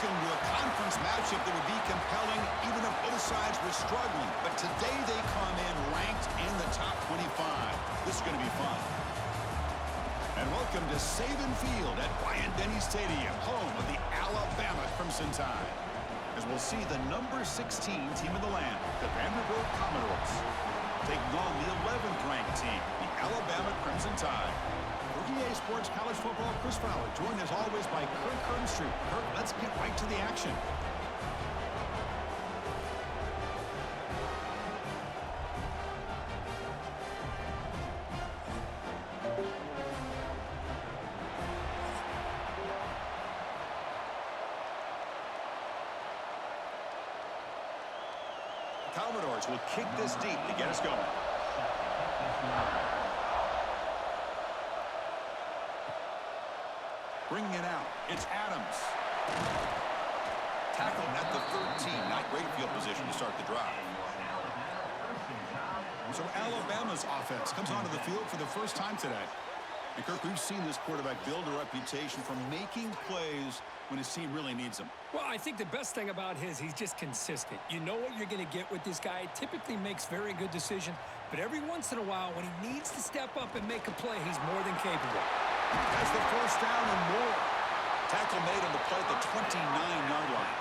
into a conference matchup that would be compelling even if both sides were struggling. But today they come in ranked in the top 25. This is going to be fun. And welcome to Saban Field at Bryant-Denny Stadium, home of the Alabama Crimson Tide. As we'll see the number 16 team of the land, the Vanderbilt Commodores, taking on the 11th ranked team, the Alabama Crimson Tide. For EA Sports College Football, Chris Fowler, joined as always by Kirk Herbstreit. Kirk, let's get right to the action. Commodores will kick this deep to get us going. Bringing it out, it's Adams. Tackled at the 13, not great field position to start the drive. So Alabama's offense comes onto the field for the first time today. And Kirk, we've seen this quarterback build a reputation for making plays when his team really needs him. Well, I think the best thing about he's just consistent. You know what you're going to get with this guy. Typically makes very good decisions, but every once in a while, when he needs to step up and make a play, he's more than capable. That's the first down and more. Tackle made on the play at the 29-yard line.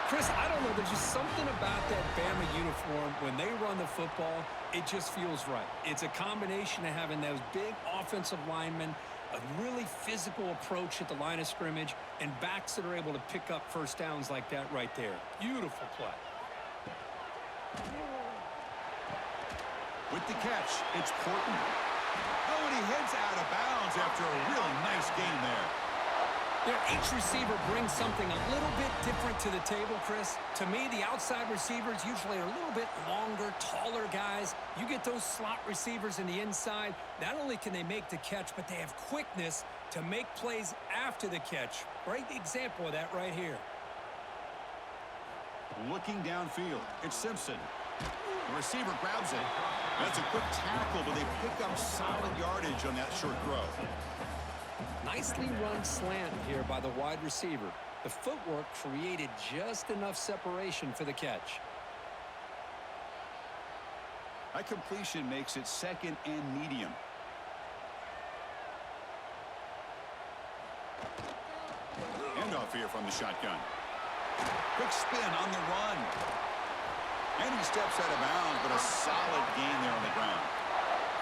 Chris, I don't know. There's just something about that Bama uniform. When they run the football, it just feels right. It's a combination of having those big offensive linemen, a really physical approach at the line of scrimmage, and backs that are able to pick up first downs like that right there. Beautiful play. With the catch, it's Porton. Oh, and he heads out of bounds after a really nice gain there. Each receiver brings something a little bit different to the table, Chris. To me, the outside receivers usually are a little bit longer, taller guys. You get those slot receivers in the inside, not only can they make the catch, but they have quickness to make plays after the catch. Great example of that right here. Looking downfield, it's Simpson. The receiver grabs it. That's a quick tackle, but they pick up solid yardage on that short throw. Nicely run slant here by the wide receiver. The footwork created just enough separation for the catch. That completion makes it second and medium. Handoff here from the shotgun. Quick spin on the run. And he steps out of bounds, but a solid gain there on the ground.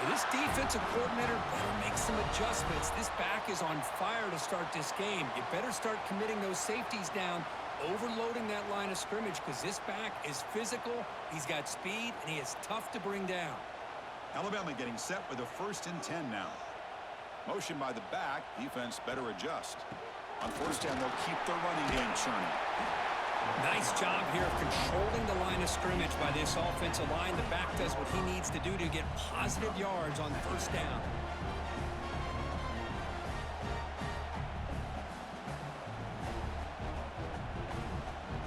This defensive coordinator better make some adjustments. This back is on fire to start this game. You better start committing those safeties down, overloading that line of scrimmage, because this back is physical, he's got speed, and he is tough to bring down. Alabama getting set with a 1st and 10 now. Motion by the back, defense better adjust. On 1st down, they'll keep the running game churning. Nice job here of controlling the line of scrimmage by this offensive line. The back does what he needs to do to get positive yards on 1st down.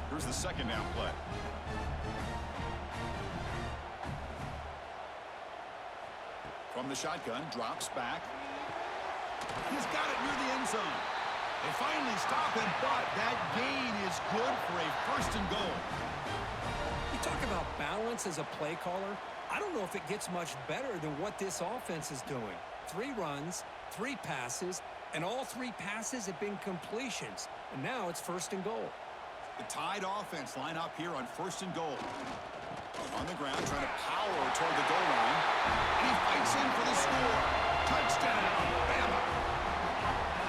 Here's the 2nd down play. From the shotgun, drops back. He's got it near the end zone. They finally stop him, but that gain is good for a 1st and goal. You talk about balance as a play caller. I don't know if it gets much better than what this offense is doing. 3 runs, 3 passes, and all 3 passes have been completions. And now it's 1st and goal. The Tide offense line up here on 1st and goal. On the ground, trying to power toward the goal line. And he fights in for the score. Touchdown, Bama.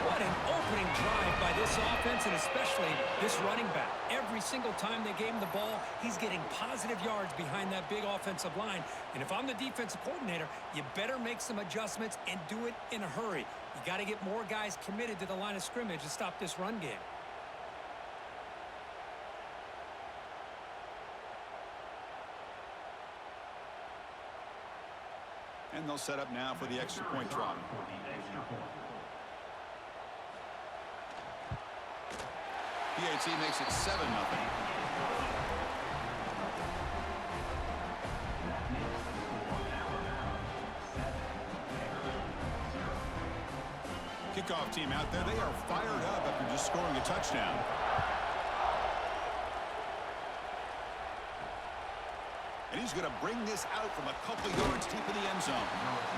What an opening drive by this offense, and especially this running back. Every single time they gave him the ball, he's getting positive yards behind that big offensive line. And if I'm the defensive coordinator, you better make some adjustments and do it in a hurry. You got to get more guys committed to the line of scrimmage to stop this run game. And they'll set up now for the extra point try. PAT makes it 7-0. Kickoff team out there, they are fired up after just scoring a touchdown. He's going to bring this out from a couple of yards deep in the end zone.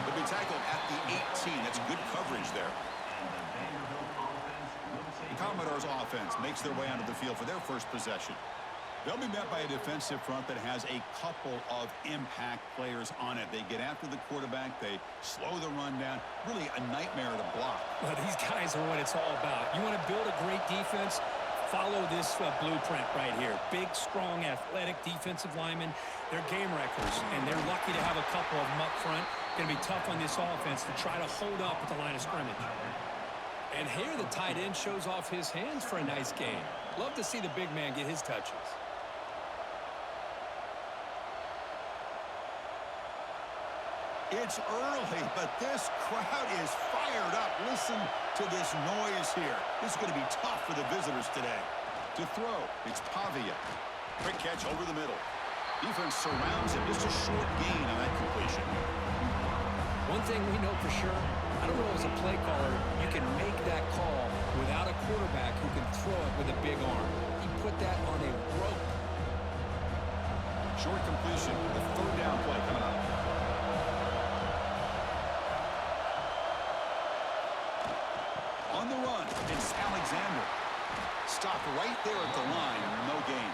He'll be tackled at the 18. That's good coverage there. The Commodores offense makes their way onto the field for their first possession. They'll be met by a defensive front that has a couple of impact players on it. They get after the quarterback. They slow the run down. Really a nightmare to block. Well, these guys are what it's all about. You want to build a great defense? Follow this blueprint right here. Big, strong, athletic defensive linemen. They're game wreckers, and they're lucky to have a couple of them up front. Going to be tough on this offense to try to hold up at the line of scrimmage. And here the tight end shows off his hands for a nice game. Love to see the big man get his touches. It's early, but this crowd is fired up. Listen to this noise here. This is going to be tough for the visitors today. To throw, it's Pavia. Quick catch over the middle. Defense surrounds him. Just a short gain on that completion. One thing we know for sure, I don't know as a play caller, you can make that call without a quarterback who can throw it with a big arm. He put that on a rope. Short completion. The third down play coming up. On the run, it's Alexander. Stopped right there at the line. No gain.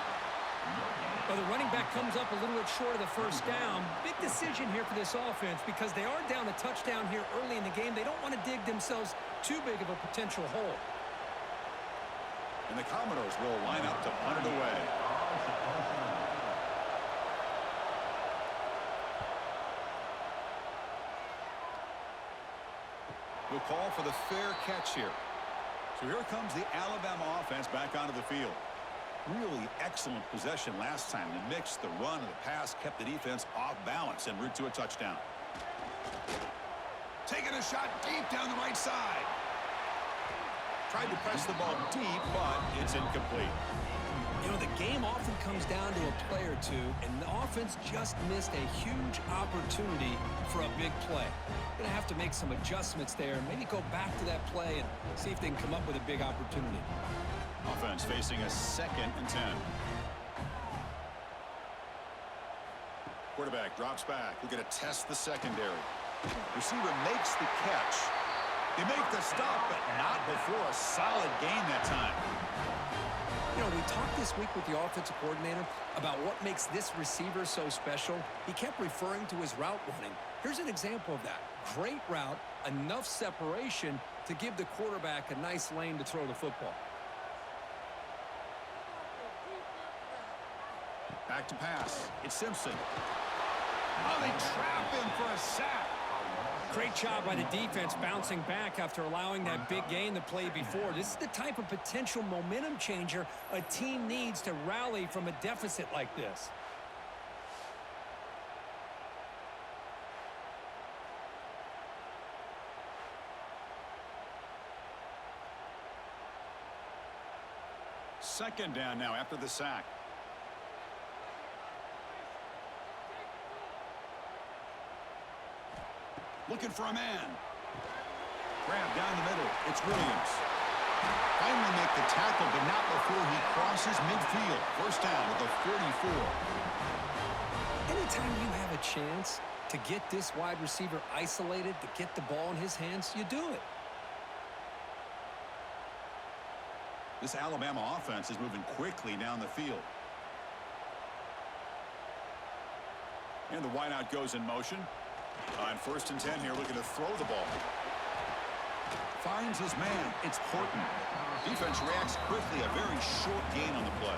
Well, the running back comes up a little bit short of the first down. Big decision here for this offense because they are down a touchdown here early in the game. They don't want to dig themselves too big of a potential hole. And the Commodores will line up to punt it away. We'll call for the fair catch here. So here comes the Alabama offense back onto the field. Really excellent possession last time. They mixed the run and the pass, kept the defense off balance en route to a touchdown. Taking a shot deep down the right side. Tried to press the ball deep, but it's incomplete. You know, the game often comes down to a play or two, and the offense just missed a huge opportunity for a big play. Going to have to make some adjustments there and maybe go back to that play and see if they can come up with a big opportunity. Offense facing a 2nd and 10. Quarterback drops back. We're going to test the secondary. Receiver makes the catch. They make the stop, but not before a solid gain that time. You know, we talked this week with the offensive coordinator about what makes this receiver so special. He kept referring to his route running. Here's an example of that. Great route, enough separation to give the quarterback a nice lane to throw the football. Back to pass. It's Simpson. Oh, they trap him for a sack. Great job by the defense bouncing back after allowing that big gain the play before. This is the type of potential momentum changer a team needs to rally from a deficit like this. Second down now after the sack. Looking for a man. Grab down the middle. It's Williams. Finally make the tackle, but not before he crosses midfield. First down at the 44. Anytime you have a chance to get this wide receiver isolated, to get the ball in his hands, you do it. This Alabama offense is moving quickly down the field. And the wideout goes in motion. On 1st and 10 here, looking to throw the ball. Finds his man. It's Horton. Defense reacts quickly. A very short gain on the play.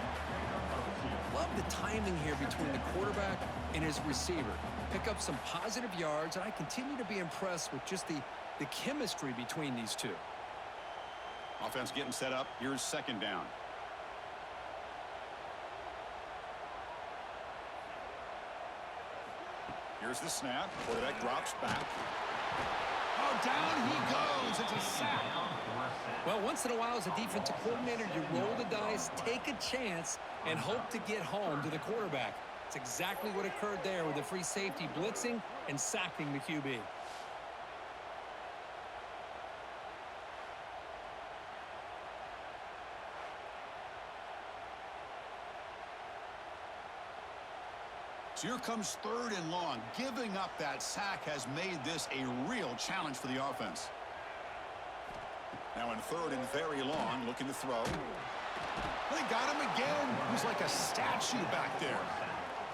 Love the timing here between the quarterback and his receiver. Pick up some positive yards, and I continue to be impressed with just the chemistry between these two. Offense getting set up. Here's 2nd down. Here's the snap. Quarterback drops back. Oh, down he goes. It's a sack. Well, once in a while as a defensive coordinator, you roll the dice, take a chance, and hope to get home to the quarterback. It's exactly what occurred there with the free safety blitzing and sacking the QB. So here comes 3rd and long. Giving up that sack has made this a real challenge for the offense. Now in 3rd and very long, looking to throw. They got him again. He's like a statue back there.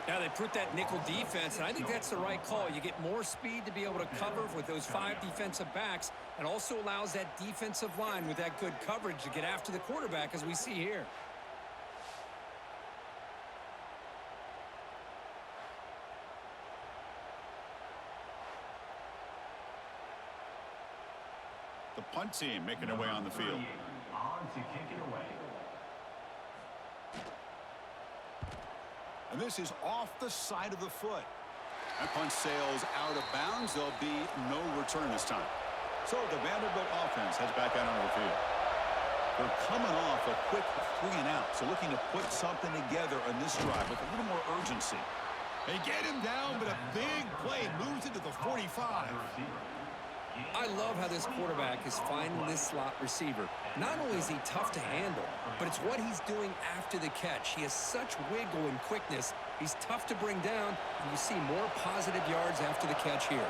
Now they put that nickel defense, and I think that's the right call. You get more speed to be able to cover with those 5 defensive backs, and also allows that defensive line with that good coverage to get after the quarterback, as we see here. The punt team making their way on the field. On to kick it away. And this is off the side of the foot. That punt sails out of bounds. There'll be no return this time. So the Vanderbilt offense heads back out onto the field. They're coming off a quick 3 and out, so looking to put something together on this drive with a little more urgency. They get him down, but a big play moves into the 45. I love how this quarterback is finding this slot receiver. Not only is he tough to handle, but it's what he's doing after the catch. He has such wiggle and quickness. He's tough to bring down, and you see more positive yards after the catch here.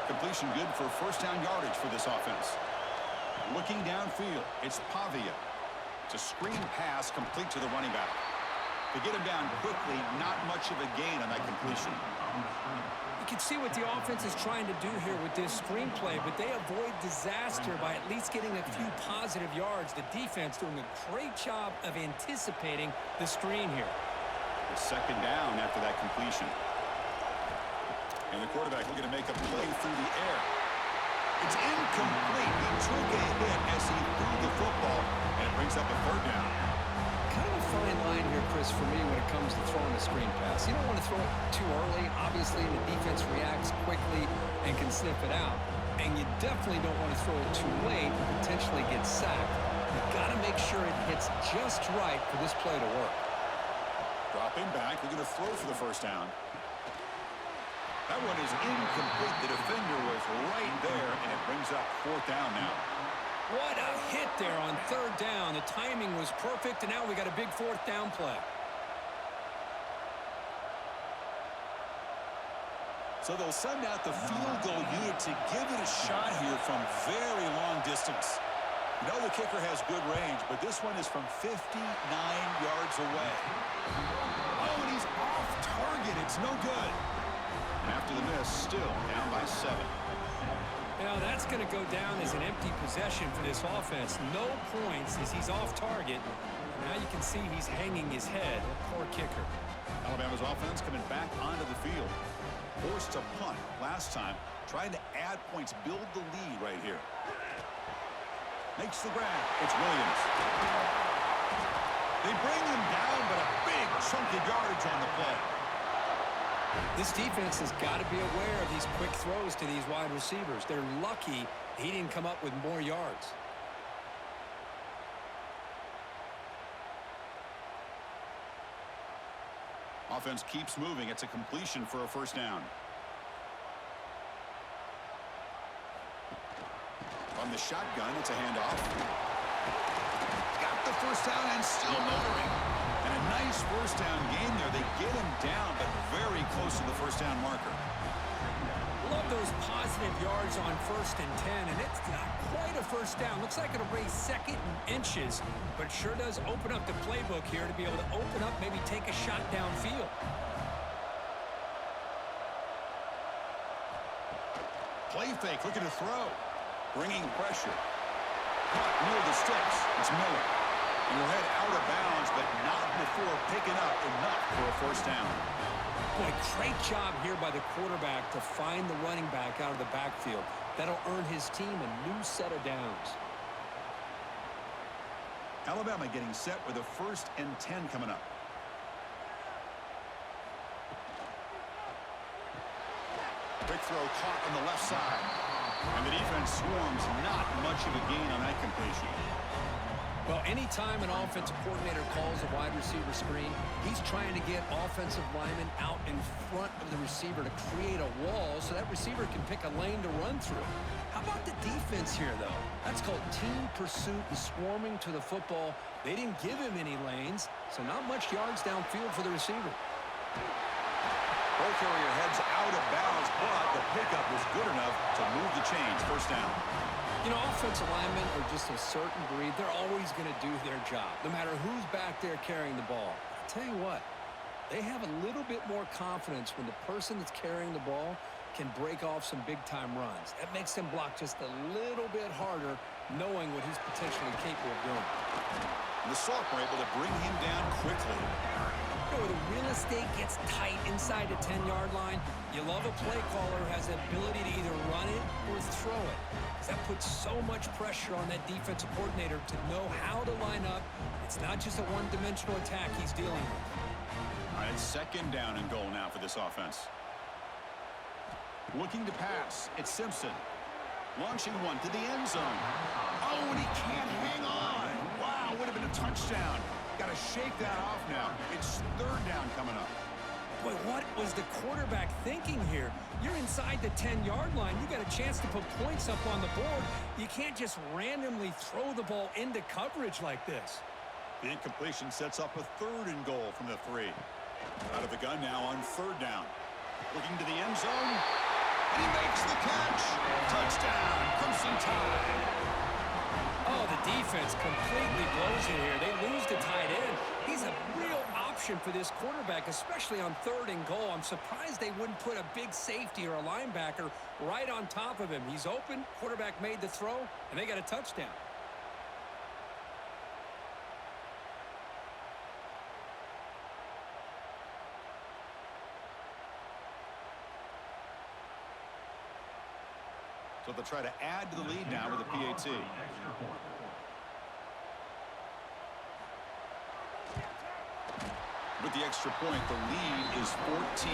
Completion good for 1st down yardage for this offense. Looking downfield, it's Pavia. It's a screen pass complete to the running back. To get him down quickly, not much of a gain on that completion. You can see what the offense is trying to do here with this screenplay, but they avoid disaster by at least getting a few positive yards. The defense doing a great job of anticipating the screen here. It's 2nd down after that completion. And the quarterback looking to make a play through the air. It's incomplete. He took a hit as he threw the football, and it brings up a 3rd down. Kind of a fine line here, Chris, for me when it comes to throwing a screen pass. You don't want to throw it too early. Obviously, the defense reacts quickly and can sniff it out. And you definitely don't want to throw it too late and potentially get sacked. You've got to make sure it hits just right for this play to work. Dropping back, looking to throw for the 1st down. That one is incomplete. The defender was right there, and it brings up 4th down now. What a hit there on 3rd down. The timing was perfect, and now we got a big 4th down play. So they'll send out the field goal unit to give it a shot here from very long distance. You know the kicker has good range, but this one is from 59 yards away. Oh, and he's off target. It's no good. And after the miss, still down by 7. Now that's going to go down as an empty possession for this offense. No points as he's off target. Now you can see he's hanging his head. Poor kicker. Alabama's offense coming back onto the field. Forced to punt last time. Trying to add points, build the lead right here. Makes the grab. It's Williams. They bring him down, but a big chunk of yardage on the play. This defense has got to be aware of these quick throws to these wide receivers. They're lucky he didn't come up with more yards. Offense keeps moving. It's a completion for a 1st down. From the shotgun, it's a handoff. Got the 1st down and still motoring. And a nice 1st down gain there. They get him down, but very close to the 1st down marker. Love those positive yards on 1st and 10, and it's not quite a 1st down. Looks like it'll raise 2nd and inches, but it sure does open up the playbook here to be able to open up, maybe take a shot downfield. Play fake, looking to throw. Bringing pressure. Caught near the sticks. It's Miller. And he'll head out of bounds, but not before picking up enough for a 1st down. Boy, great job here by the quarterback to find the running back out of the backfield. That'll earn his team a new set of downs. Alabama getting set with a 1st and 10 coming up. Quick throw caught on the left side. And the defense swarms, not much of a gain on that completion. Well, anytime an offensive coordinator calls a wide receiver screen, he's trying to get offensive linemen out in front of the receiver to create a wall so that receiver can pick a lane to run through. How about the defense here, though? That's called team pursuit and swarming to the football. They didn't give him any lanes, so not much yards downfield for the receiver. Ball carrier heads out of bounds, but the pickup was good enough to move the chains. First down. You know, offensive linemen are just a certain breed. They're always going to do their job, no matter who's back there carrying the ball. I'll tell you what, they have a little bit more confidence when the person that's carrying the ball can break off some big-time runs. That makes them block just a little bit harder, knowing what he's potentially capable of doing. And the sophomore able to bring him down quickly. Where the real estate gets tight inside the 10-yard line, you love a play caller who has the ability to either run it or throw it. That puts so much pressure on that defensive coordinator to know how to line up. It's not just a one-dimensional attack he's dealing with. All right, it's second down and goal now for this offense. Looking to pass. It's Simpson. Launching one to the end zone. Oh, and he can't hang on. Wow, would have been a touchdown. Got to shake that off now. It's third down coming up. Boy, what was the quarterback thinking here? You're inside the 10-yard line. You got a chance to put points up on the board. You can't just randomly throw the ball into coverage like this. The incompletion sets up a third and goal from the 3. Out of the gun now on third down. Looking to the end zone. And he makes the catch. Touchdown. Crimson Tide. Oh, the defense completely blows it here. They lose the tight end. He's a real option for this quarterback, especially on third and goal. I'm surprised they wouldn't put a big safety or a linebacker right on top of him. He's open. Quarterback made the throw, and they got a touchdown. So they'll try to add to the lead now with a PAT. With the extra point, the lead is 14.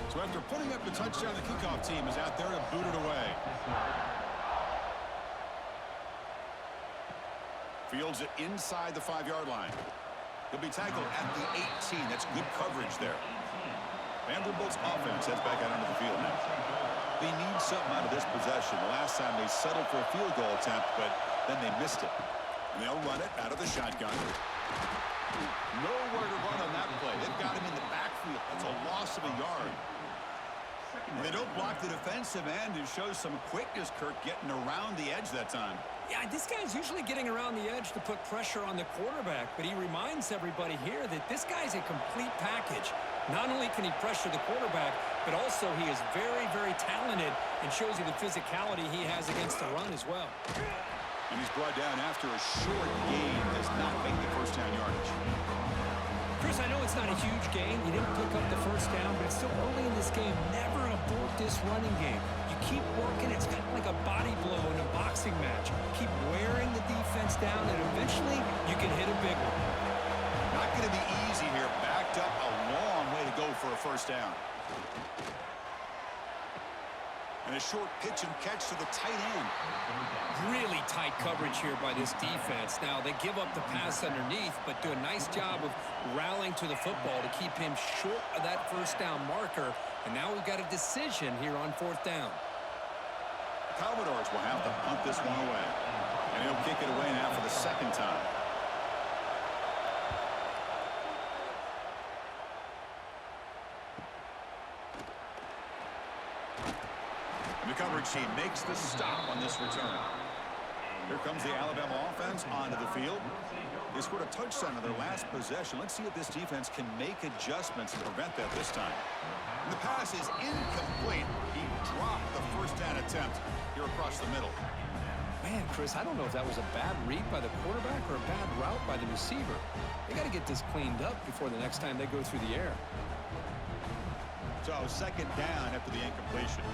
So after putting up the touchdown, the kickoff team is out there to boot it away. Fields it inside the 5-yard line. He'll be tackled at the 18. That's good coverage there. Vanderbilt's offense heads back out onto the field now. They need something out of this possession. The last time they settled for a field goal attempt, but then they missed it. And they'll run it out of the shotgun. Nowhere to run on that play. They've got him in the backfield. That's a loss of a yard. And they don't block the defensive end. It shows some quickness, Kirk, getting around the edge that time. Yeah, this guy's usually getting around the edge to put pressure on the quarterback, but he reminds everybody here that this guy's a complete package. Not only can he pressure the quarterback, but also he is very, very talented and shows you the physicality he has against the run as well. And he's brought down after a short gain. Does not make the first down yardage. Chris, I know it's not a huge gain. You didn't pick up the first down, but it's still early in this game. Never abort this running game. You keep working. It's kind of like a body blow in a boxing match. Keep wearing the defense down, and eventually you can hit a big one. Not going to be easy here. Backed up a long way to go for a first down. And a short pitch and catch to the tight end. Really tight coverage here by this defense. Now, they give up the pass underneath, but do a nice job of rallying to the football to keep him short of that first down marker. And now we've got a decision here on fourth down. The Commodores will have to punt this one away. And he'll kick it away now for the second time. The coverage team makes the stop on this return. Here comes the Alabama offense onto the field. They scored a touchdown on their last possession. Let's see if this defense can make adjustments to prevent that this time. And the pass is incomplete. He dropped the first down attempt here across the middle. Man, Chris, I don't know if that was a bad read by the quarterback or a bad route by the receiver. They got to get this cleaned up before the next time they go through the air. So second down after the incompletion.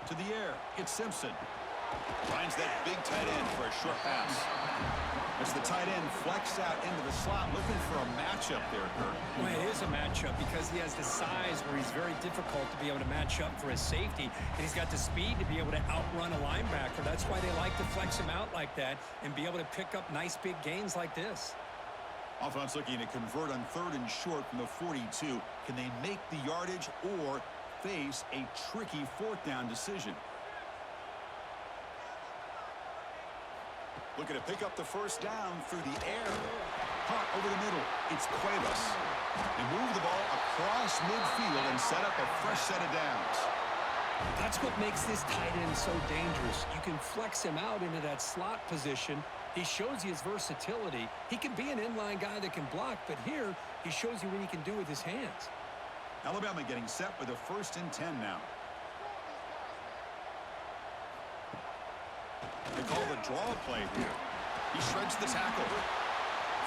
To the air, it's Simpson. Finds that big tight end for a short pass. As the tight end flexed out into the slot, looking for a matchup there, Kurt. Well, it is a matchup because he has the size where he's very difficult to be able to match up for his safety, and he's got the speed to be able to outrun a linebacker. That's why they like to flex him out like that and be able to pick up nice big gains like this. Offense looking to convert on 3rd and short from the 42. Can they make the yardage or face a tricky 4th down decision? Looking to pick up the 1st down through the air. Caught over the middle. It's Cuevas. They move the ball across midfield and set up a fresh set of downs. That's what makes this tight end so dangerous. You can flex him out into that slot position. He shows you his versatility. He can be an inline guy that can block, but here he shows you what he can do with his hands. Alabama getting set with a 1st and 10 now. They call the draw play here. He shreds the tackle.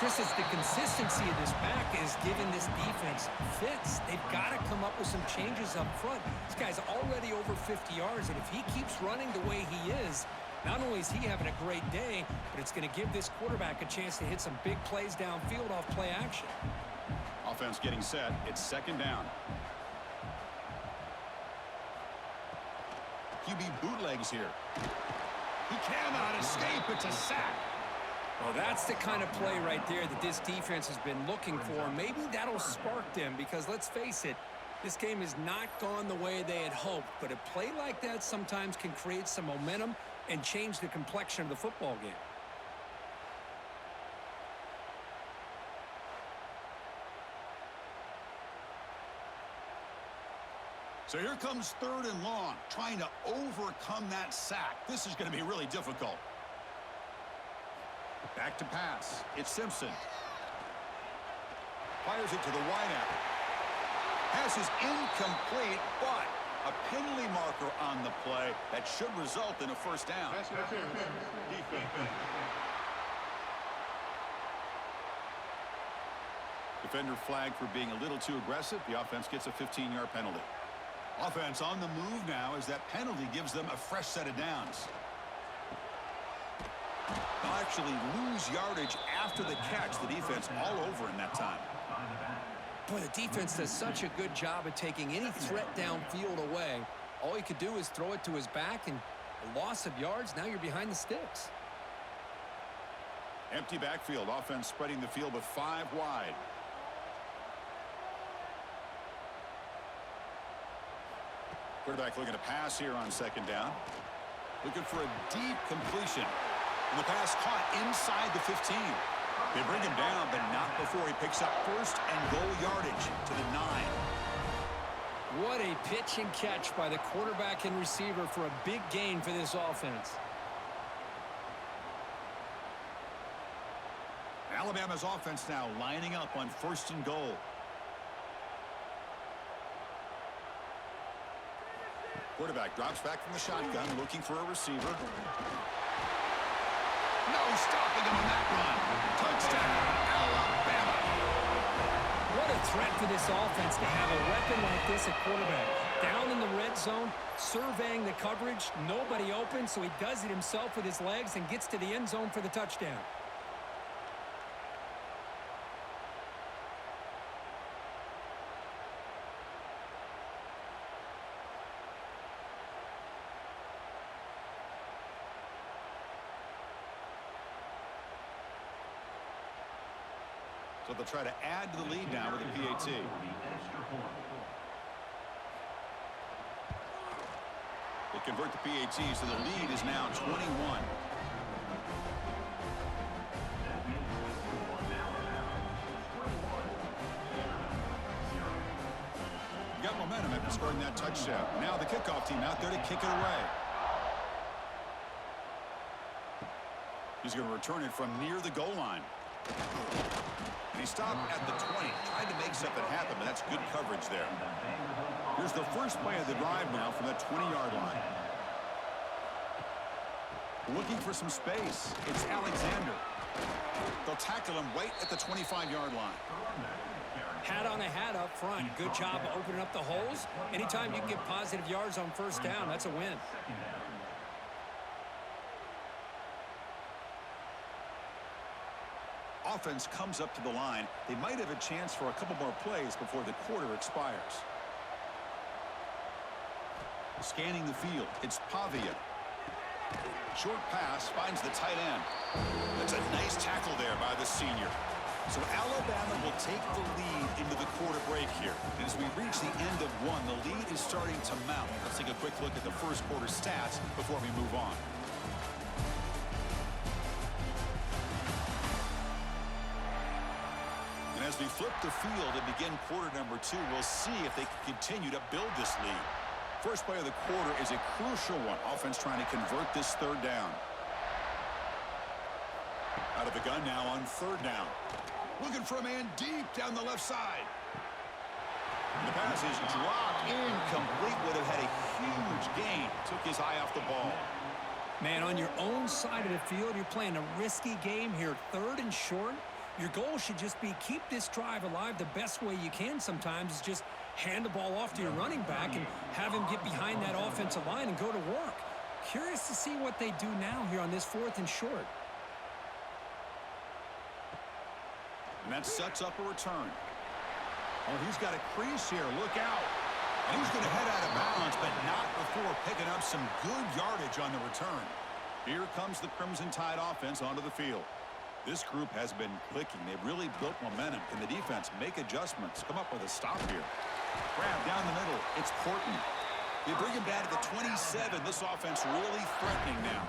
Chris, it's the consistency of this back is giving this defense fits. They've got to come up with some changes up front. This guy's already over 50 yards, and if he keeps running the way he is, not only is he having a great day, but it's going to give this quarterback a chance to hit some big plays downfield off play action. Offense getting set. It's 2nd down. QB bootlegs here. He cannot escape. It's a sack. Well, that's the kind of play right there that this defense has been looking for. Maybe that'll spark them because, let's face it, this game has not gone the way they had hoped. But a play like that sometimes can create some momentum and change the complexion of the football game. So here comes 3rd and long, trying to overcome that sack. This is going to be really difficult. Back to pass. It's Simpson. Fires it to the wideout. Pass is incomplete, but a penalty marker on the play that should result in a 1st down. Defender flagged for being a little too aggressive. The offense gets a 15-yard penalty. Offense on the move now as that penalty gives them a fresh set of downs. They'll actually lose yardage after the catch. The defense all over in that time. Boy, the defense does such a good job of taking any threat downfield away. All he could do is throw it to his back, and a loss of yards, now you're behind the sticks. Empty backfield. Offense spreading the field with 5 wide. Quarterback looking to pass here on 2nd down. Looking for a deep completion. And the pass caught inside the 15. They bring him down, but not before he picks up 1st and goal yardage to the 9. What a pitch and catch by the quarterback and receiver for a big gain for this offense. Alabama's offense now lining up on 1st and goal. Quarterback drops back from the shotgun, looking for a receiver. No stopping him on that run. Touchdown, Alabama. What a threat for this offense to have a weapon like this at quarterback. Down in the red zone, surveying the coverage, nobody open, so he does it himself with his legs and gets to the end zone for the touchdown. So they'll try to add to the lead now with a PAT. They convert the PAT, so the lead is now 21. Got momentum after scoring that touchdown. Now the kickoff team out there to kick it away. He's going to return it from near the goal line. And he stopped at the 20. Tried to make something happen, but that's good coverage there. Here's the first play of the drive now from the 20-yard line. Looking for some space. It's Alexander. They'll tackle him right at the 25-yard line. Hat on a hat up front. Good job of opening up the holes. Anytime you can get positive yards on 1st down, that's a win. Offense comes up to the line. They might have a chance for a couple more plays before the quarter expires. Scanning the field. It's Pavia. Short pass finds the tight end. That's a nice tackle there by the senior. So Alabama will take the lead into the quarter break here. And as we reach the end of one, the lead is starting to mount. Let's take a quick look at the first quarter stats before we move on. And as we flip the field and begin quarter number 2, we'll see if they can continue to build this lead. First play of the quarter is a crucial one. Offense trying to convert this third down. Out of the gun now on third down. Looking for a man deep down the left side. The pass is dropped incomplete. Would have had a huge gain. Took his eye off the ball. Man, on your own side of the field, you're playing a risky game here. Third and short. Your goal should just be keep this drive alive the best way you can sometimes is just hand the ball off to your running back and have him get behind that offensive line and go to work. Curious to see what they do now here on this fourth and short. And that sets up a return. Oh, he's got a crease here. Look out. And he's going to head out of bounds, but not before picking up some good yardage on the return. Here comes the Crimson Tide offense onto the field. This group has been clicking. They've really built momentum. Can the defense make adjustments? Come up with a stop here. Grab down the middle. It's Portman. They bring him down to the 27. This offense really threatening now.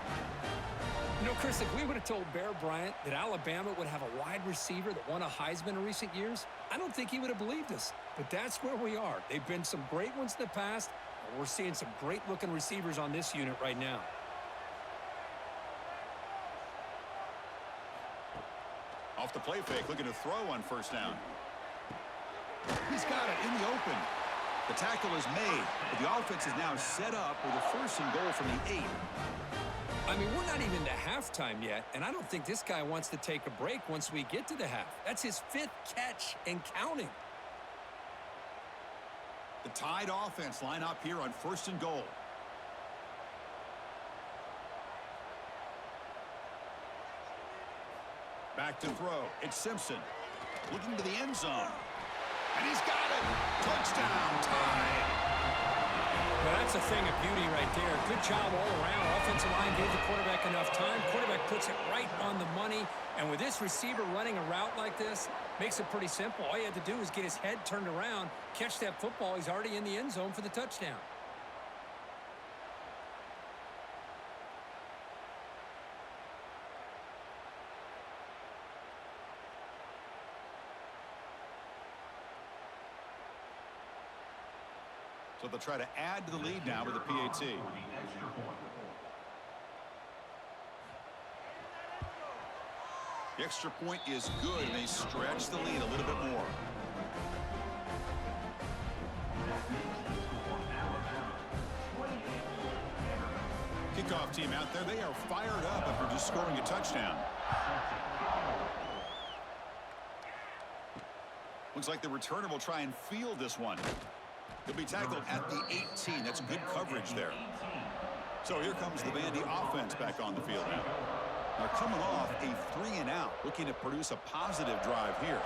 You know, Chris, if we would have told Bear Bryant that Alabama would have a wide receiver that won a Heisman in recent years, I don't think he would have believed us. But that's where we are. They've been some great ones in the past, and we're seeing some great-looking receivers on this unit right now. Off the play fake, looking to throw on first down. He's got it in the open. The tackle is made, but the offense is now set up with a first and goal from the 8. I mean, we're not even to halftime yet, and I don't think this guy wants to take a break once we get to the half. That's his 5th catch and counting. The Tide offense line up here on first and goal. Back to throw. It's Simpson. Looking to the end zone. And he's got it. Touchdown, Tide. Well, that's a thing of beauty right there. Good job all around. Offensive line gave the quarterback enough time. Quarterback puts it right on the money. And with this receiver running a route like this, makes it pretty simple. All you had to do is get his head turned around, catch that football. He's already in the end zone for the touchdown. So they'll try to add to the lead now with the PAT. The extra point is good, and they stretch the lead a little bit more. Kickoff team out there. They are fired up after just scoring a touchdown. Looks like the returner will try and field this one. He'll be tackled at the 18. That's good coverage there. So here comes the Vandy offense back on the field now. They're coming off a 3-and-out, looking to produce a positive drive here.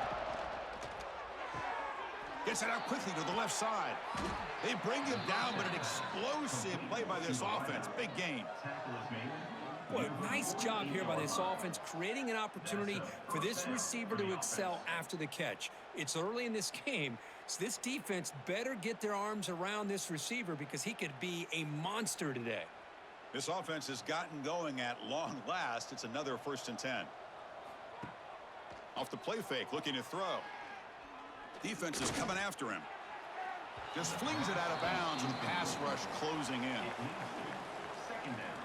Gets it out quickly to the left side. They bring him down, but an explosive play by this offense. Big gain. Boy, nice job here by this offense, creating an opportunity for this receiver to excel after the catch. It's early in this game, so this defense better get their arms around this receiver because he could be a monster today. This offense has gotten going at long last. It's another 1st and 10. Off the play fake, looking to throw. Defense is coming after him. Just flings it out of bounds with the pass rush closing in. Second down.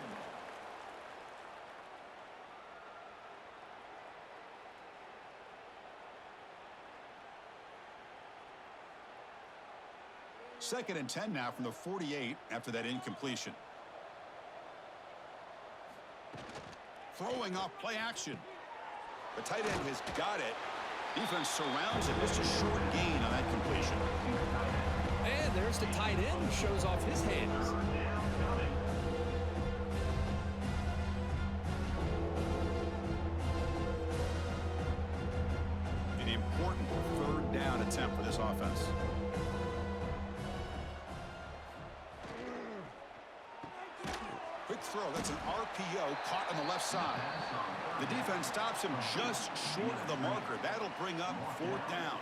Second and 10 now from the 48 after that incompletion. Throwing off play action. The tight end has got it. Defense surrounds it. Just a short gain on that completion. And there's the tight end who shows off his hands. An important 3rd down attempt for this offense. Quick quick throw. That's an RPO caught on the left side. The defense stops him just short of the marker. That'll bring up 4th down.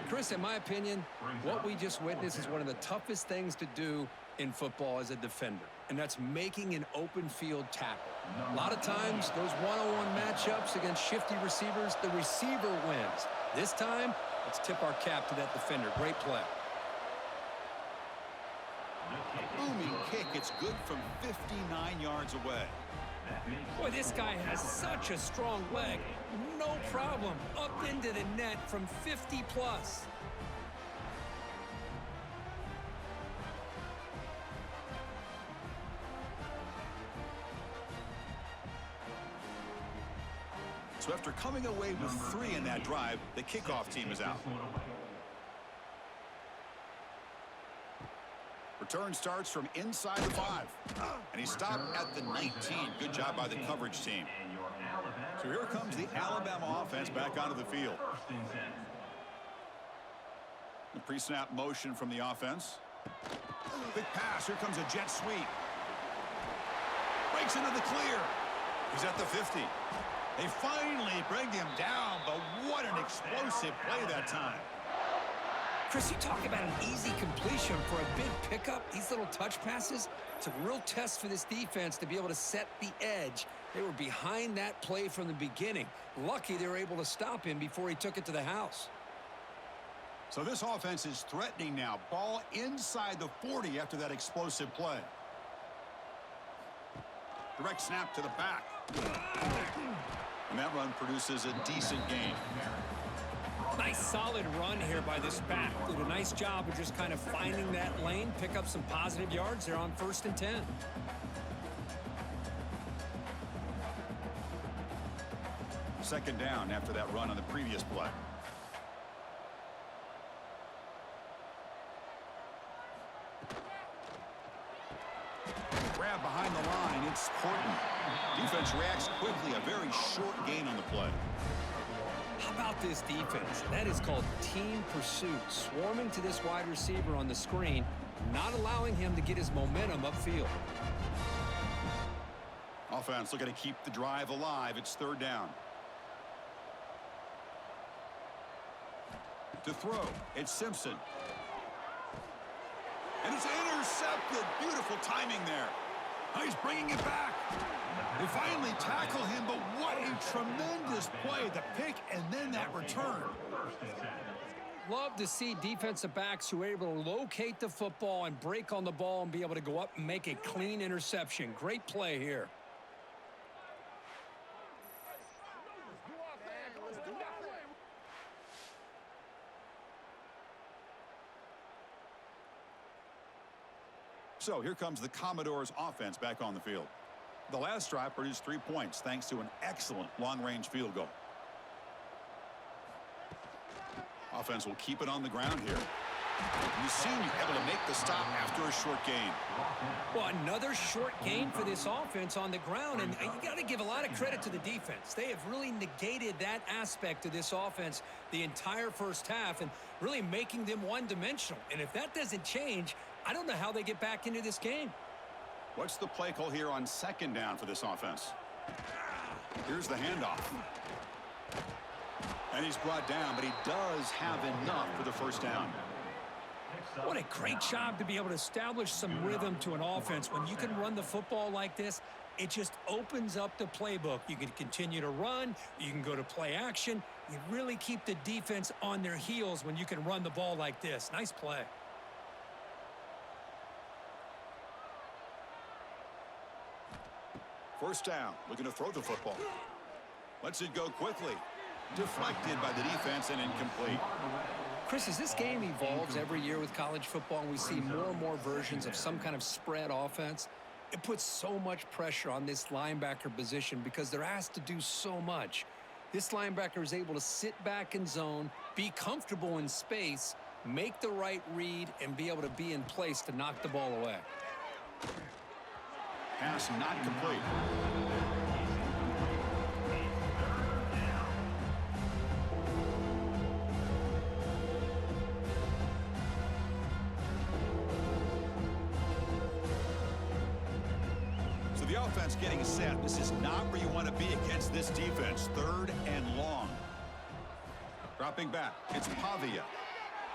Chris, in my opinion, what we just witnessed is one of the toughest things to do in football as a defender, and that's making an open field tackle. A lot of times, those one-on-one matchups against shifty receivers, the receiver wins. This time, let's tip our cap to that defender. Great play. Booming kick. It's good from 59 yards away. Boy, this guy has such a strong leg. No problem. Up into the net from 50 plus. So after coming away with 3 in that drive, the kickoff team is out. Return starts from inside the 5. And he stopped at the 19. Good job by the coverage team. So here comes the Alabama offense back onto the field. The pre-snap motion from the offense. Big pass. Here comes a jet sweep. Breaks into the clear. He's at the 50. They finally bring him down, but what an explosive play that time. Chris, you talk about an easy completion for a big pickup. These little touch passes, it's a real test for this defense to be able to set the edge. They were behind that play from the beginning. Lucky they were able to stop him before he took it to the house. So this offense is threatening now. Ball inside the 40 after that explosive play. Direct snap to the back. And that run produces a decent gain. Nice solid run here by this back. Did a nice job of just kind of finding that lane, pick up some positive yards there on 1st and 10. Second down after that run on the previous play. Grab behind the line. It's Horton. Defense reacts quickly. A very short gain on the play. How about this defense? That is called team pursuit. Swarming to this wide receiver on the screen, not allowing him to get his momentum upfield. Offense looking to keep the drive alive. It's 3rd down. To throw, it's Simpson. And it's intercepted. Beautiful timing there. Now he's bringing it back. They finally tackle him, but what a tremendous play. The pick and then that return. Love to see defensive backs who are able to locate the football and break on the ball and be able to go up and make a clean interception. Great play here. So here comes the Commodores offense back on the field. The last drive produced 3 points thanks to an excellent long-range field goal. Offense will keep it on the ground here. You've seen you able to make the stop after a short gain. Well, another short gain for this offense on the ground, and you got to give a lot of credit to the defense. They have really negated that aspect of this offense the entire first half and really making them one-dimensional. And if that doesn't change, I don't know how they get back into this game. What's the play call here on 2nd down for this offense? Here's the handoff. And he's brought down, but he does have enough for the 1st down. What a great job to be able to establish some rhythm to an offense. When you can run the football like this, it just opens up the playbook. You can continue to run. You can go to play action. You really keep the defense on their heels when you can run the ball like this. Nice play. First down, looking to throw the football. Lets it go quickly. Deflected by the defense and incomplete. Chris, as this game evolves every year with college football and we see more and more versions of some kind of spread offense, it puts so much pressure on this linebacker position because they're asked to do so much. This linebacker is able to sit back in zone, be comfortable in space, make the right read, and be able to be in place to knock the ball away. Pass not complete. The offense getting set. This is not where you want to be against this defense. 3rd and long. Dropping back. It's Pavia.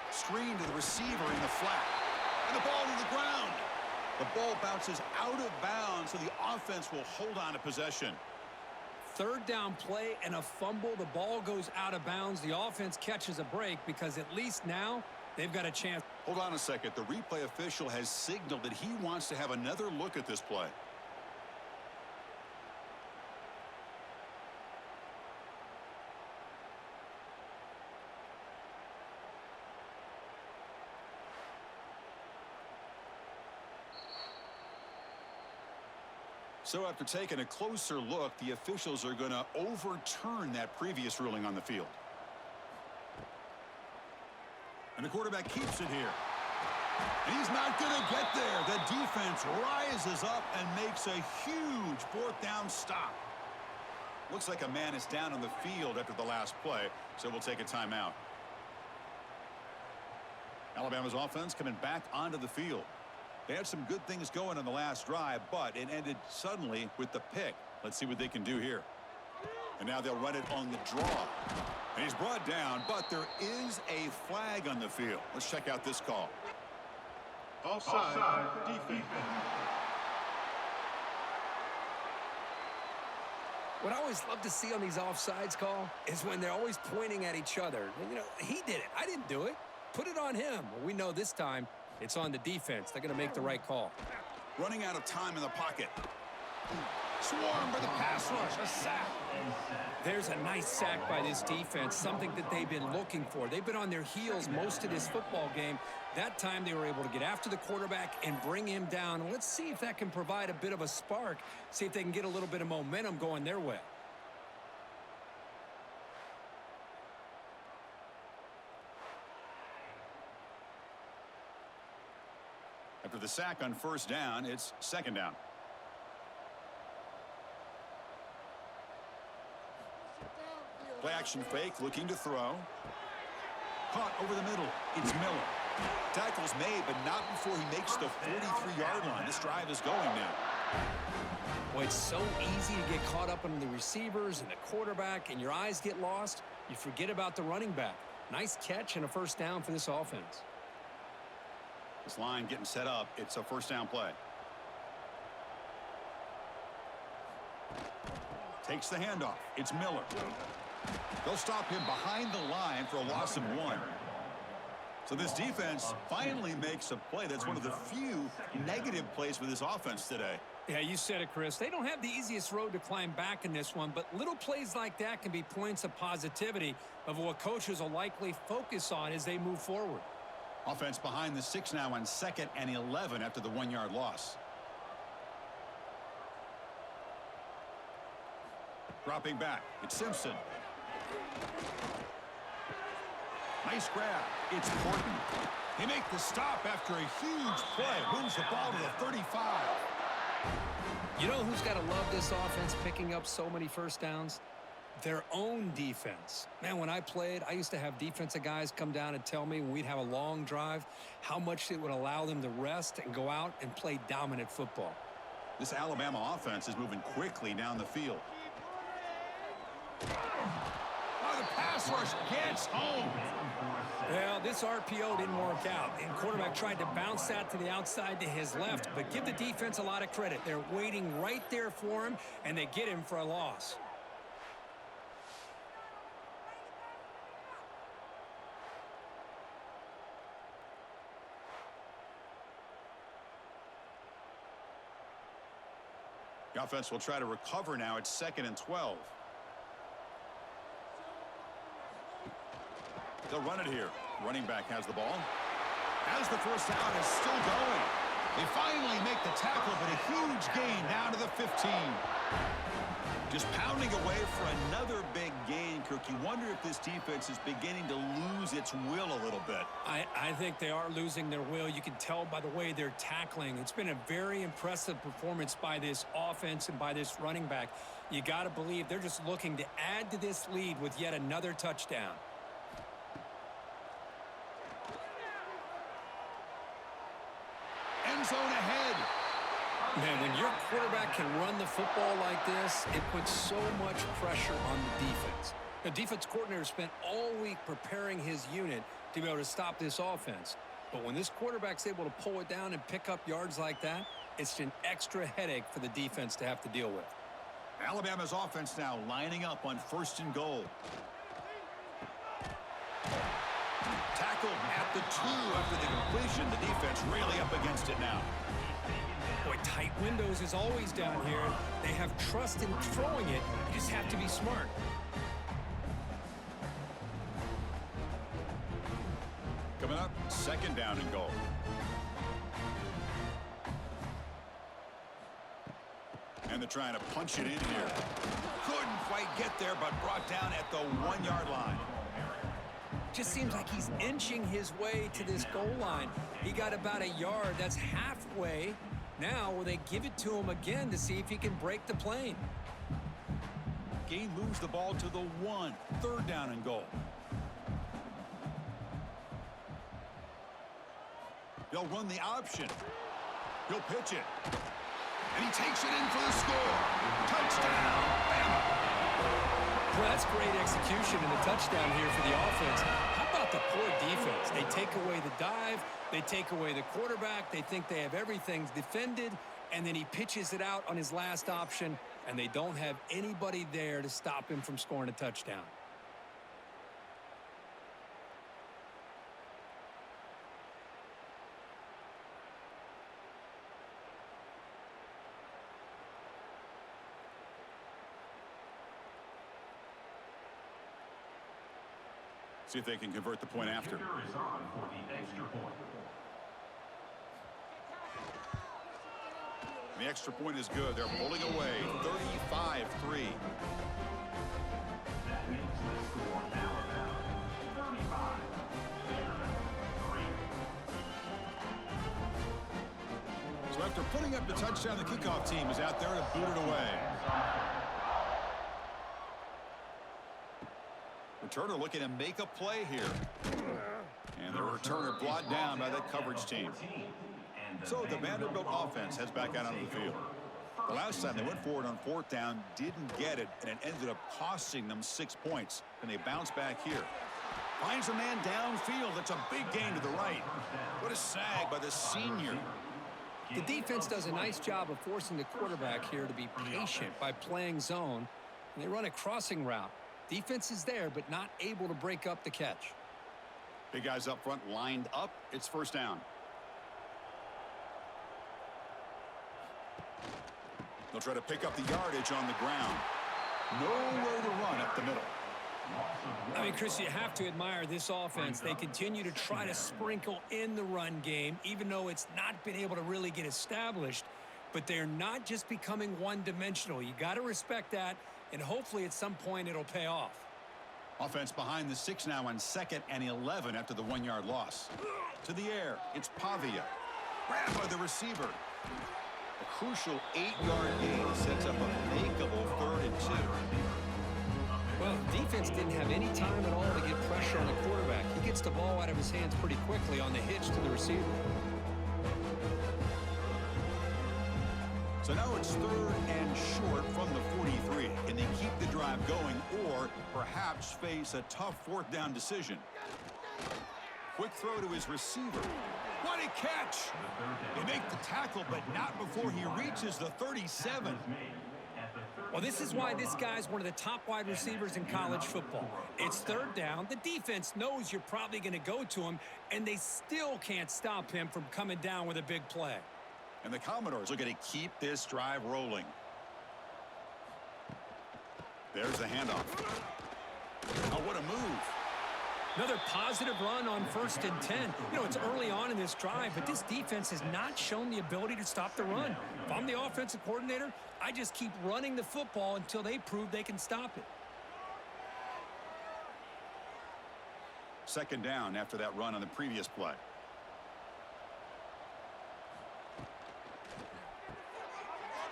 Screen to the receiver in the flat. And the ball to the ground. The ball bounces out of bounds, so the offense will hold on to possession. 3rd down play and a fumble. The ball goes out of bounds. The offense catches a break because at least now they've got a chance. Hold on a second. The replay official has signaled that he wants to have another look at this play. So after taking a closer look, the officials are going to overturn that previous ruling on the field. And the quarterback keeps it here. And he's not going to get there. The defense rises up and makes a huge 4th down stop. Looks like a man is down on the field after the last play, so we'll take a timeout. Alabama's offense coming back onto the field. They had some good things going on the last drive, but it ended suddenly with the pick. Let's see what they can do here. And now they'll run it on the draw. And he's brought down, but there is a flag on the field. Let's check out this call. Offside defense. What I always love to see on these offsides call is when they're always pointing at each other. You know, he did it. I didn't do it. Put it on him. Well, we know this time it's on the defense. They're going to make the right call. Running out of time in the pocket. Swarmed by the pass rush. A sack. There's a nice sack by this defense, something that they've been looking for. They've been on their heels most of this football game. That time they were able to get after the quarterback and bring him down. Let's see if that can provide a bit of a spark, see if they can get a little bit of momentum going their way. After the sack on 1st down, it's 2nd down. Play action fake, looking to throw. Caught over the middle. It's Miller. Tackle's made, but not before he makes the 43-yard line. This drive is going now. Boy, it's so easy to get caught up on the receivers and the quarterback, and your eyes get lost. You forget about the running back. Nice catch and a 1st down for this offense. This line getting set up. It's a 1st down play. Takes the handoff. It's Miller. They'll stop him behind the line for a loss of 1. So this defense finally makes a play. That's one of the few negative plays for this offense today. Yeah, you said it, Chris. They don't have the easiest road to climb back in this one, but little plays like that can be points of positivity of what coaches will likely focus on as they move forward. Offense behind the 6 now on 2nd and 11 after the 1-yard loss. Dropping back. It's Simpson. Nice grab. It's Horton. He makes the stop after a huge play. Moves the ball to the 35. You know who's got to love this offense picking up so many 1st downs? Their own defense. Man, when I played, I used to have defensive guys come down and tell me when we'd have a long drive how much it would allow them to rest and go out and play dominant football. This Alabama offense is moving quickly down the field. Oh, the pass rush gets home. Well, this RPO didn't work out, and quarterback tried to bounce that to the outside to his left, but give the defense a lot of credit. They're waiting right there for him, and they get him for a loss. The offense will try to recover now. It's 2nd and 12. They'll run it here. Running back has the ball. As the 1st down is still going. They finally make the tackle, but a huge gain down to the 15. Just pounding away for another big gain, Kirk. You wonder if this defense is beginning to lose its will a little bit. I think they are losing their will. You can tell by the way they're tackling. It's been a very impressive performance by this offense and by this running back. You got to believe they're just looking to add to this lead with yet another touchdown. End zone ahead. Man, when your quarterback can run the football like this, it puts so much pressure on the defense. The defense coordinator spent all week preparing his unit to be able to stop this offense. But when this quarterback's able to pull it down and pick up yards like that, it's an extra headache for the defense to have to deal with. Alabama's offense now lining up on 1st and goal. Tackled at the 2 after the completion. The defense really up against it now. Boy, tight windows is always down here. They have trust in throwing it. You just have to be smart. Coming up, 2nd down and goal. And they're trying to punch it in here. Couldn't quite get there, but brought down at the 1-yard line. Just seems like he's inching his way to this goal line. He got about a yard. That's halfway. Now, will they give it to him again to see if he can break the plane? Gain moves the ball to the 1. 3rd down and goal. They'll run the option. He'll pitch it. And he takes it in for the score. Touchdown, Bama. Well, that's great execution and a touchdown here for the offense. How about the poor defense? They take away the dive. They take away the quarterback. They think they have everything defended. And then he pitches it out on his last option. And they don't have anybody there to stop him from scoring a touchdown. See if they can convert the point after. Kicker is on for the extra point. The extra point is good. They're pulling away. 35-3. That makes the score Alabama 35. So after putting up the touchdown, the kickoff team is out there to boot it away. Returner looking to make a play here. And the returner brought down by that coverage team. So the Vanderbilt offense heads back out onto the field. The last time they went forward on 4th down, didn't get it, and it ended up costing them 6 points. And they bounce back here. Finds a man downfield. That's a big gain to the right. What a sag by the senior. The defense does a nice job of forcing the quarterback here to be patient by playing zone. And they run a crossing route. Defense is there, but not able to break up the catch. Big guys up front lined up. It's 1st down. They'll try to pick up the yardage on the ground. Nowhere to run up the middle. I mean, Chris, you have to admire this offense. They continue to try to sprinkle in the run game, even though it's not been able to really get established. But they're not just becoming one-dimensional. You got to respect that, and hopefully at some point it'll pay off. Offense behind the 6 now on 2nd and 11 after the 1-yard loss. To the air, it's Pavia. Grabbed by the receiver. A crucial 8-yard gain sets up a makeable 3rd and 2. Well, the defense didn't have any time at all to get pressure on the quarterback. He gets the ball out of his hands pretty quickly on the hitch to the receiver. So now it's 3rd and short from the 43. Can they keep the drive going or perhaps face a tough 4th down decision? Quick throw to his receiver. What a catch! They make the tackle, but not before he reaches the 37. Well, this is why this guy's one of the top wide receivers in college football. It's 3rd down. The defense knows you're probably going to go to him, and they still can't stop him from coming down with a big play. And the Commodores are going to keep this drive rolling. There's the handoff. Oh, what a move. Another positive run on 1st and 10. You know, it's early on in this drive, but this defense has not shown the ability to stop the run. If I'm the offensive coordinator, I just keep running the football until they prove they can stop it. 2nd down after that run on the previous play.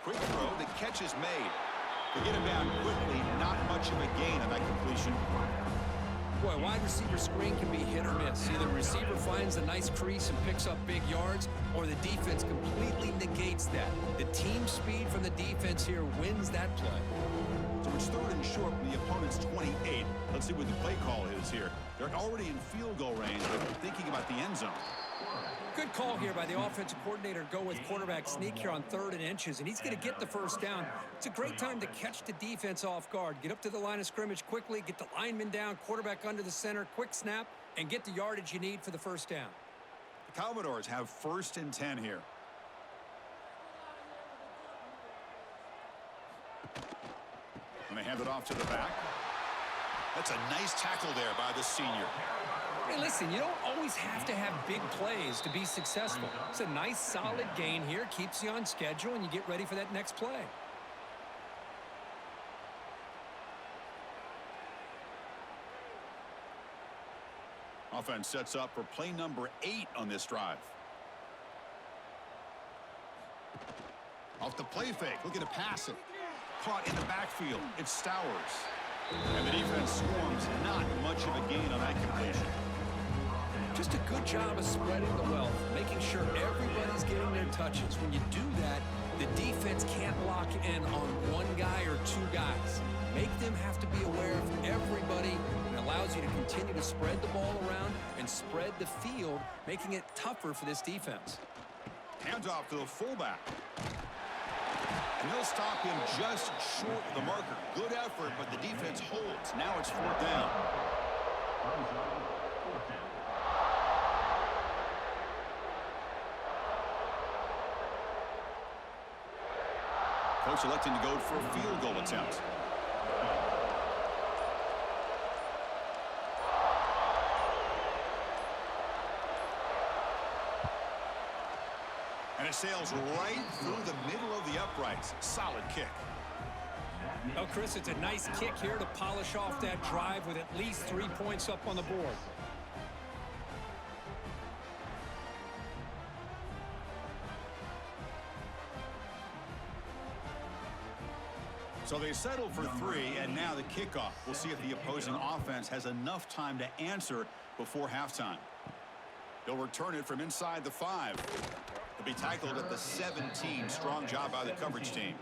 Quick throw, the catch is made. To get him down quickly, not much of a gain on that completion. Boy, wide receiver screen can be hit or miss. Either the receiver finds a nice crease and picks up big yards, or the defense completely negates that. The team speed from the defense here wins that play. So it's 3rd and short from the opponent's 28. Let's see what the play call is here. They're already in field goal range, but thinking about the end zone. Good call here by the offensive coordinator. Go with quarterback sneak here on 3rd and inches, and he's going to get the first down. It's a great time to catch the defense off guard. Get up to the line of scrimmage quickly, get the lineman down, quarterback under the center, quick snap, and get the yardage you need for the first down. The Commodores have 1st and 10 here. And they hand it off to the back. That's a nice tackle there by the senior. Hey, listen, you don't always have to have big plays to be successful. It's a nice, solid gain here, keeps you on schedule, and you get ready for that next play. Offense sets up for play number 8 on this drive. Off the play fake, looking to pass it. Caught in the backfield. It's Stowers. And the defense swarms. Not much of a gain on that completion. Just a good job of spreading the wealth, making sure everybody's getting their touches. When you do that, the defense can't lock in on one guy or 2 guys. Make them have to be aware of everybody, and it allows you to continue to spread the ball around and spread the field, making it tougher for this defense. Hands off to the fullback. And they'll stop him just short of the marker. Good effort, but the defense holds. Now it's 4th down. Coach electing to go for a field goal attempt. And it sails right through the middle of the uprights. Solid kick. Oh, Chris, it's a nice kick here to polish off that drive with at least 3 points up on the board. So they settled for 3, and now the kickoff. We'll see if the opposing offense has enough time to answer before halftime. They'll return it from inside the 5. They'll be tackled at the 17. Strong job by the coverage team.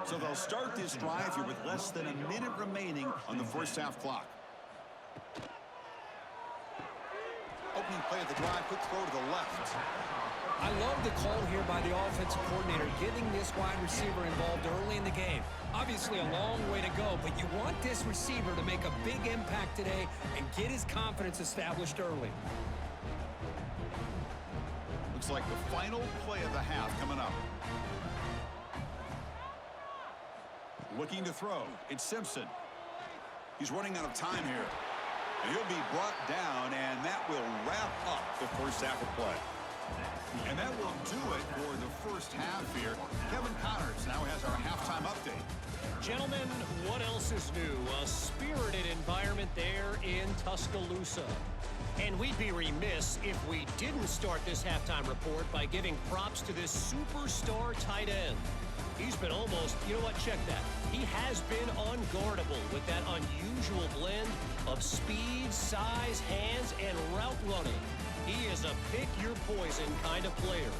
So they'll start this drive here with less than a minute remaining on the first half clock. Opening play of the drive, quick throw to the left. I love the call here by the offensive coordinator, getting this wide receiver involved early in the game. Obviously a long way to go, but you want this receiver to make a big impact today and get his confidence established early. Looks like the final play of the half coming up. Looking to throw. It's Simpson. He's running out of time here. And he'll be brought down, and that will wrap up the first half of play. And that will do it for the first half here. Kevin Connors now has our halftime update. Gentlemen, what else is new? A spirited environment there in Tuscaloosa. And we'd be remiss if we didn't start this halftime report by giving props to this superstar tight end. He's been almost, you know what, check that. He has been unguardable with that unusual blend of speed, size, hands, and route running. He is a pick-your-poison kind of player.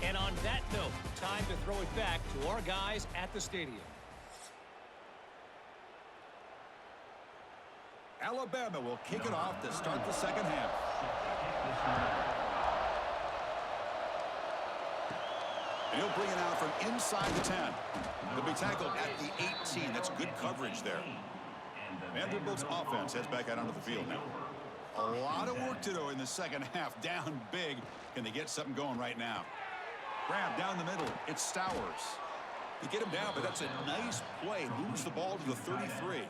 And on that note, time to throw it back to our guys at the stadium. Alabama will kick it off to start the second half. And he'll bring it out from inside the 10. He'll be tackled at the 18. That's good coverage there. Vanderbilt's offense heads back out onto the field now. A lot of work to do in the second half. Down big. Can they get something going right now? Grab down the middle. It's Stowers. They get him down, but that's a nice play. Moves the ball to the 33.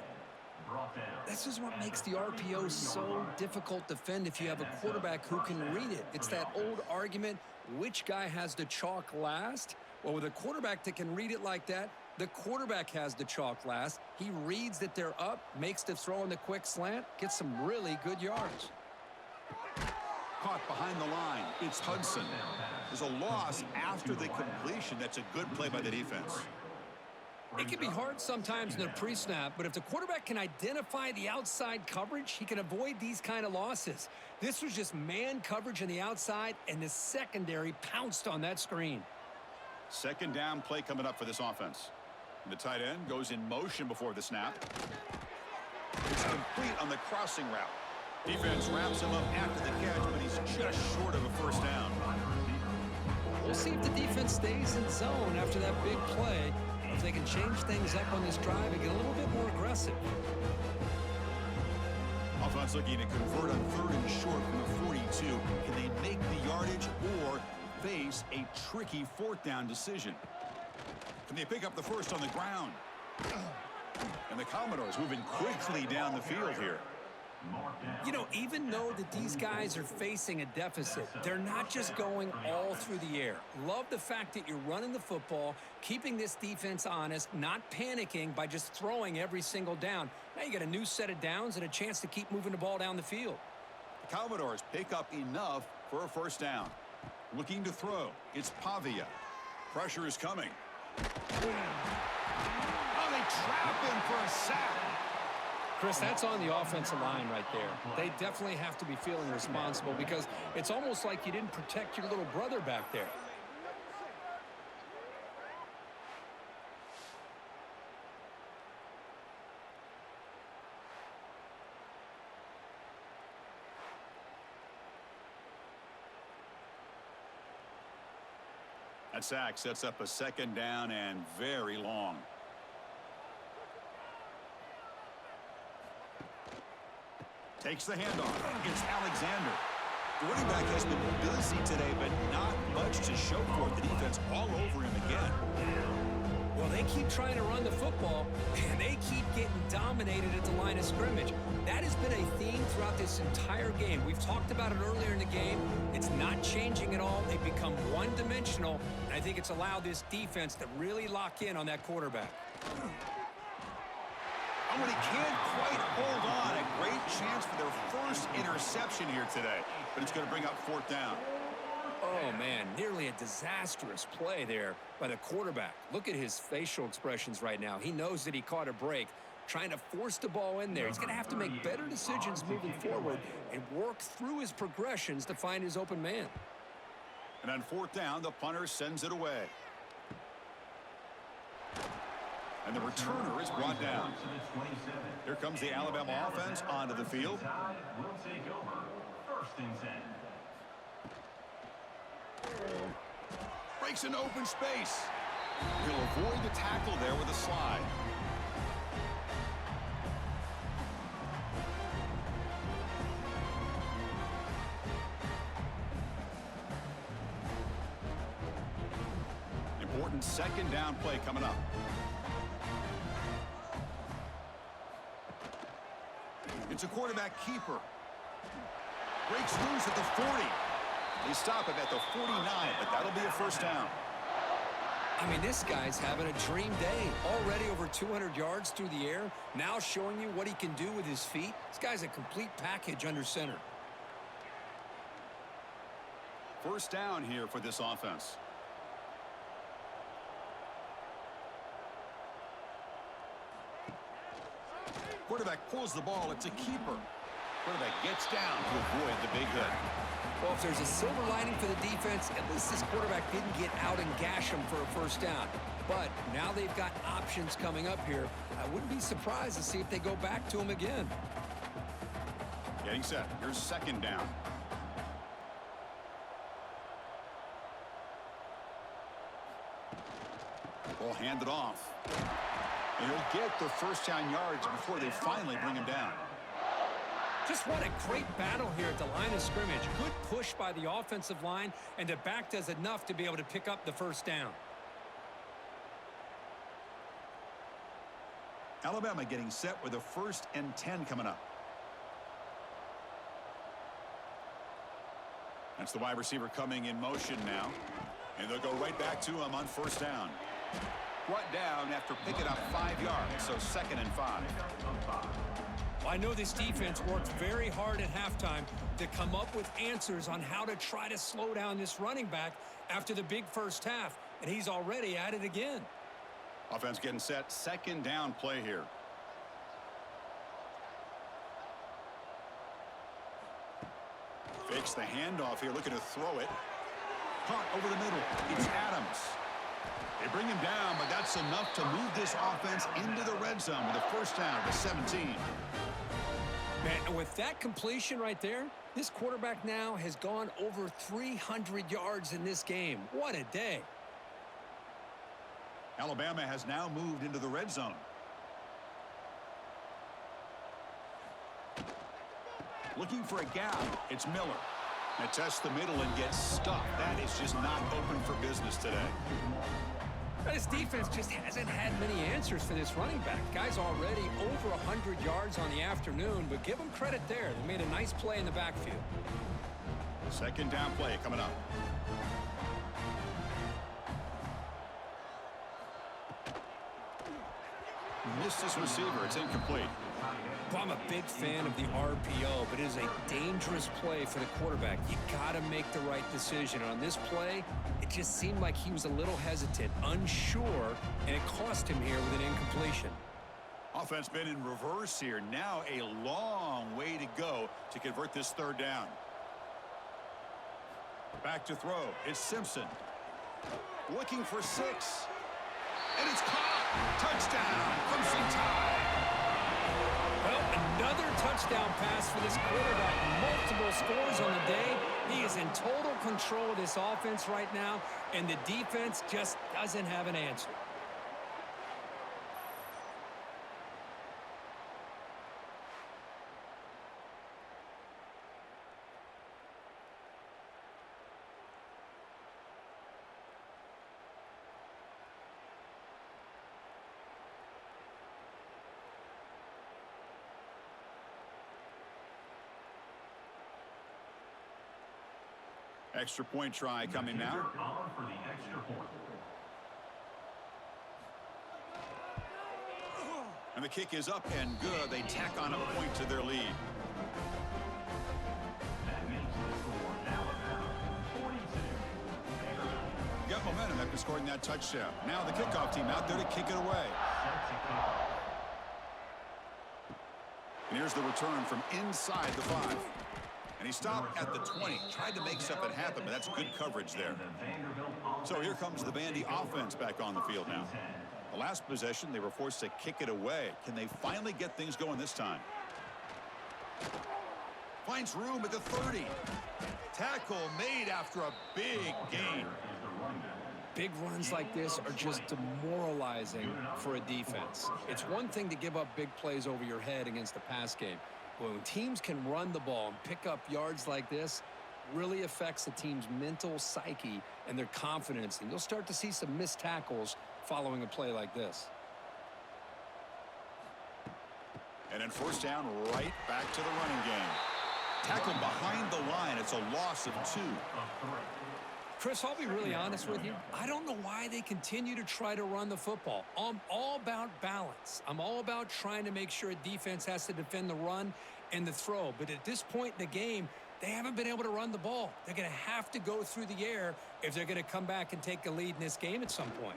This is what makes the RPO so difficult to defend if you have a quarterback who can read it. It's that old argument, which guy has the chalk last? Well, with a quarterback that can read it like that, the quarterback has the chalk last. He reads that they're up, makes the throw in the quick slant, gets some really good yards. Caught behind the line. It's Hudson. There's a loss after the completion. That's a good play by the defense. It can be hard sometimes in the pre-snap, but if the quarterback can identify the outside coverage, he can avoid these kind of losses. This was just man coverage on the outside, and the secondary pounced on that screen. Second down play coming up for this offense. The tight end goes in motion before the snap. It's complete on the crossing route. Defense wraps him up after the catch, but he's just short of a first down. We'll see if the defense stays in zone after that big play, or if they can change things up on this drive and get a little bit more aggressive. Offense looking to convert on 3rd and short from the 42. Can they make the yardage or face a tricky 4th down decision? Can they pick up the first on the ground? And the Commodores moving quickly down the field here. You know, even though that these guys are facing a deficit, they're not just going all through the air. Love the fact that you're running the football, keeping this defense honest, not panicking by just throwing every single down. Now you got a new set of downs and a chance to keep moving the ball down the field. The Commodores pick up enough for a first down. Looking to throw. It's Pavia. Pressure is coming. Oh, they trap him for a sack. Chris, that's on the offensive line right there. They definitely have to be feeling responsible because it's almost like you didn't protect your little brother back there. That sack sets up a second down and very long. Takes the handoff. It's Alexander. The running back has been busy today, but not much to show for it. The defense all over him again. Well, they keep trying to run the football, and they keep getting dominated at the line of scrimmage. That has been a theme throughout this entire game. We've talked about it earlier in the game. It's not changing at all. They've become one-dimensional, and I think it's allowed this defense to really lock in on that quarterback. Oh, and he can't quite hold on. A great chance for their first interception here today, but it's going to bring up 4th down. Oh, man, nearly a disastrous play there by the quarterback. Look at his facial expressions right now. He knows that he caught a break, trying to force the ball in there. He's going to have to make better decisions moving forward and work through his progressions to find his open man. And on 4th down, the punter sends it away. And the returner is brought down. Here comes the Alabama offense onto the field. Will take over 1st and 10. Breaks an open space. He'll avoid the tackle there with a slide. Important second down play coming up. It's a quarterback keeper. Breaks loose at the 40. They stop him at the 49, but that'll be a first down. I mean, this guy's having a dream day. Already over 200 yards through the air. Now showing you what he can do with his feet. This guy's a complete package under center. First down here for this offense. Quarterback pulls the ball. It's a keeper. Quarterback gets down to avoid the big hit. Well, if there's a silver lining for the defense, at least this quarterback didn't get out and gash him for a first down. But now they've got options coming up here. I wouldn't be surprised to see if they go back to him again. Getting set. Here's second down. Ball handed off. And he'll get the first down yards before they finally bring him down. Just what a great battle here at the line of scrimmage. Good push by the offensive line, and the back does enough to be able to pick up the first down. Alabama getting set with a 1st and 10 coming up. That's the wide receiver coming in motion now. And they'll go right back to him on first down. Brought down after picking up 5 yards, so 2nd and 5. I know this defense worked very hard at halftime to come up with answers on how to try to slow down this running back after the big first half, and he's already at it again. Offense getting set. Second down play here. Fakes the handoff here, looking to throw it. Caught over the middle. It's Adams. They bring him down, but that's enough to move this offense into the red zone with a first down to 17. Man, and with that completion right there, this quarterback now has gone over 300 yards in this game. What a day. Alabama has now moved into the red zone. Looking for a gap. It's Miller. They test the middle and get stuck. That is just not open for business today. This defense just hasn't had many answers for this running back. Guy's already over 100 yards on the afternoon, but give him credit there. They made a nice play in the backfield. Second down play coming up. Missed his receiver. It's incomplete. Well, I'm a big fan of the RPO, but it is a dangerous play for the quarterback. You got to make the right decision. On this play, it just seemed like he was a little hesitant, unsure, and it cost him here with an incompletion. Offense been in reverse here. Now a long way to go to convert this third down. Back to throw. It's Simpson. Looking for 6. And it's caught. Touchdown. Crimson Tide. Well, another touchdown pass for this quarterback. Multiple scores on the day. He is in total control of this offense right now, and the defense just doesn't have an answer. Extra point try coming now. On for the extra point. And the kick is up and good. They tack on a point to their lead. That makes the score Alabama 42. Got momentum after scoring that touchdown. Now the kickoff team out there to kick it away. And here's the return from inside the 5. And he stopped at the 20. Tried to make something happen, but that's good coverage there. So here comes the Vandy offense back on the field now. The last possession, they were forced to kick it away. Can they finally get things going this time? Finds room at the 30. Tackle made after a big gain. Big runs like this are just demoralizing for a defense. It's one thing to give up big plays over your head against the pass game. When teams can run the ball and pick up yards like this, really affects the team's mental psyche and their confidence. And you'll start to see some missed tackles following a play like this. And then first down, right back to the running game. Tackle behind the line. It's a loss of 2. Chris, I'll be really honest with you. I don't know why they continue to try to run the football. I'm all about balance. I'm all about trying to make sure a defense has to defend the run and the throw. But at this point in the game, they haven't been able to run the ball. They're going to have to go through the air if they're going to come back and take a lead in this game at some point.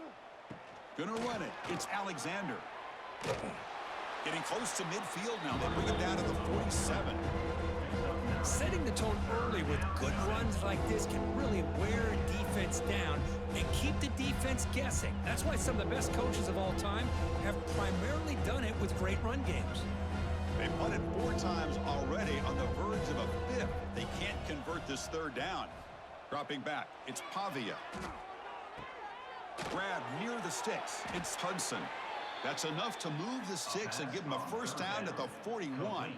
Gonna run it. It's Alexander. Getting close to midfield now. They bring it down to the 47. Setting the tone early with good runs like this can really wear a defense down and keep the defense guessing. That's why some of the best coaches of all time have primarily done it with great run games. They punted 4 times already on the verge of a 5th. They can't convert this third down. Dropping back, it's Pavia. Grab near the sticks. It's Hudson. That's enough to move the sticks and give them a first down at the 41.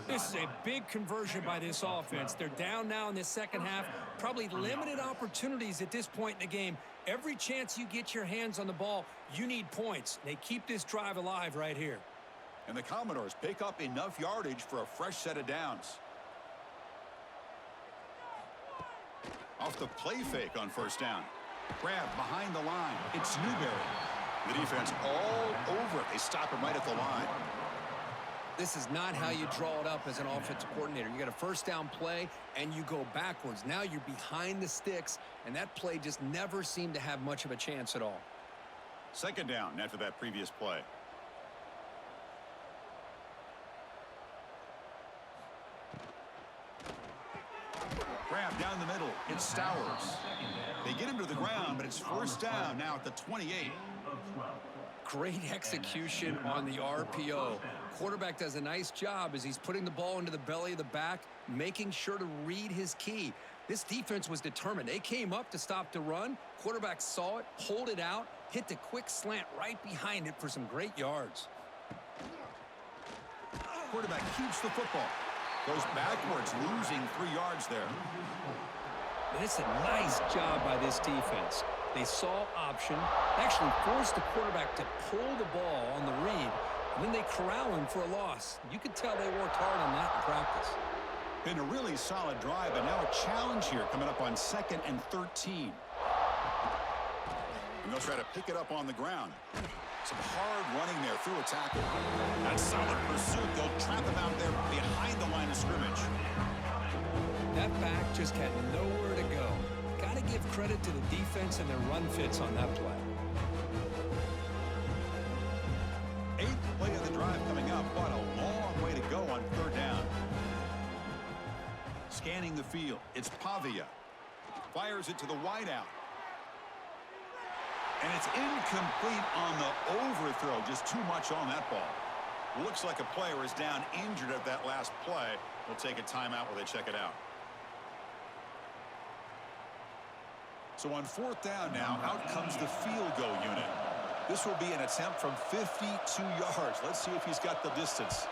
This is a big conversion by this offense. They're down now in the second half. Probably limited opportunities at this point in the game. Every chance you get your hands on the ball, you need points. They keep this drive alive right here. And the Commodores pick up enough yardage for a fresh set of downs. Off the play fake on first down. Grab behind the line. It's Newberry. The defense all over it. They stop him right at the line. This is not how you draw it up as an offensive coordinator. You got a first down play, and you go backwards. Now you're behind the sticks, and that play just never seemed to have much of a chance at all. Second down after that previous play. Grab down the middle. It's Stowers. They get him to the ground, but it's first down now at the 28. Great execution on the RPO. Quarterback does a nice job as he's putting the ball into the belly of the back, making sure to read his key. This defense was determined. They came up to stop the run. Quarterback saw it, pulled it out, hit the quick slant right behind it for some great yards. Quarterback keeps the football. Goes backwards, losing 3 yards there. And it's a nice job by this defense. They saw option, actually forced the quarterback to pull the ball on the read, and then they corral him for a loss. You could tell they worked hard on that in practice. Been a really solid drive, and now a challenge here coming up on 2nd and 13. And they'll try to pick it up on the ground. Some hard running there through a tackle. That solid pursuit. They'll trap him out there behind the line of scrimmage. That back just had nowhere to go. Got to give credit to the defense and their run fits on that play. 8th play of the drive coming up. What a long way to go on 3rd down. Scanning the field. It's Pavia. Fires it to the wideout. And it's incomplete on the overthrow. Just too much on that ball. Looks like a player is down injured at that last play. We'll take a timeout while they check it out. So on 4th down now, out comes the field goal unit. This will be an attempt from 52 yards. Let's see if he's got the distance.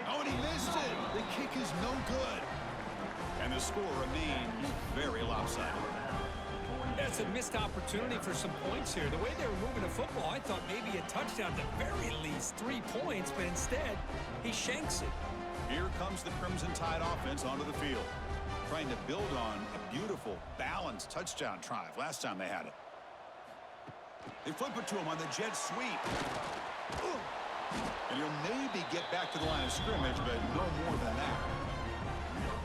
Oh, and he missed it. The kick is no good. And the score remains very lopsided. That's a missed opportunity for some points here. The way they were moving the football, I thought maybe a touchdown, at the very least 3 points, but instead, he shanks it. Here comes the Crimson Tide offense onto the field, trying to build on a beautiful, balanced touchdown drive last time they had it. They flip it to him on the jet sweep. And he'll maybe get back to the line of scrimmage, but no more than that.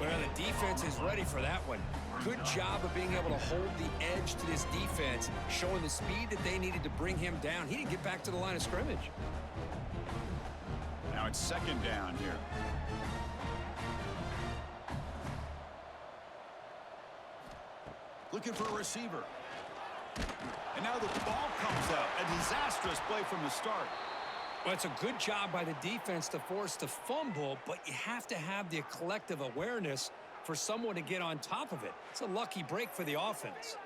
Well, the defense is ready for that one. Good job of being able to hold the edge to this defense, showing the speed that they needed to bring him down. He didn't get back to the line of scrimmage. Now it's 2nd down here. Looking for a receiver. And now the ball comes out. A disastrous play from the start. Well, it's a good job by the defense to force the fumble, but you have to have the collective awareness for someone to get on top of it. It's a lucky break for the offense.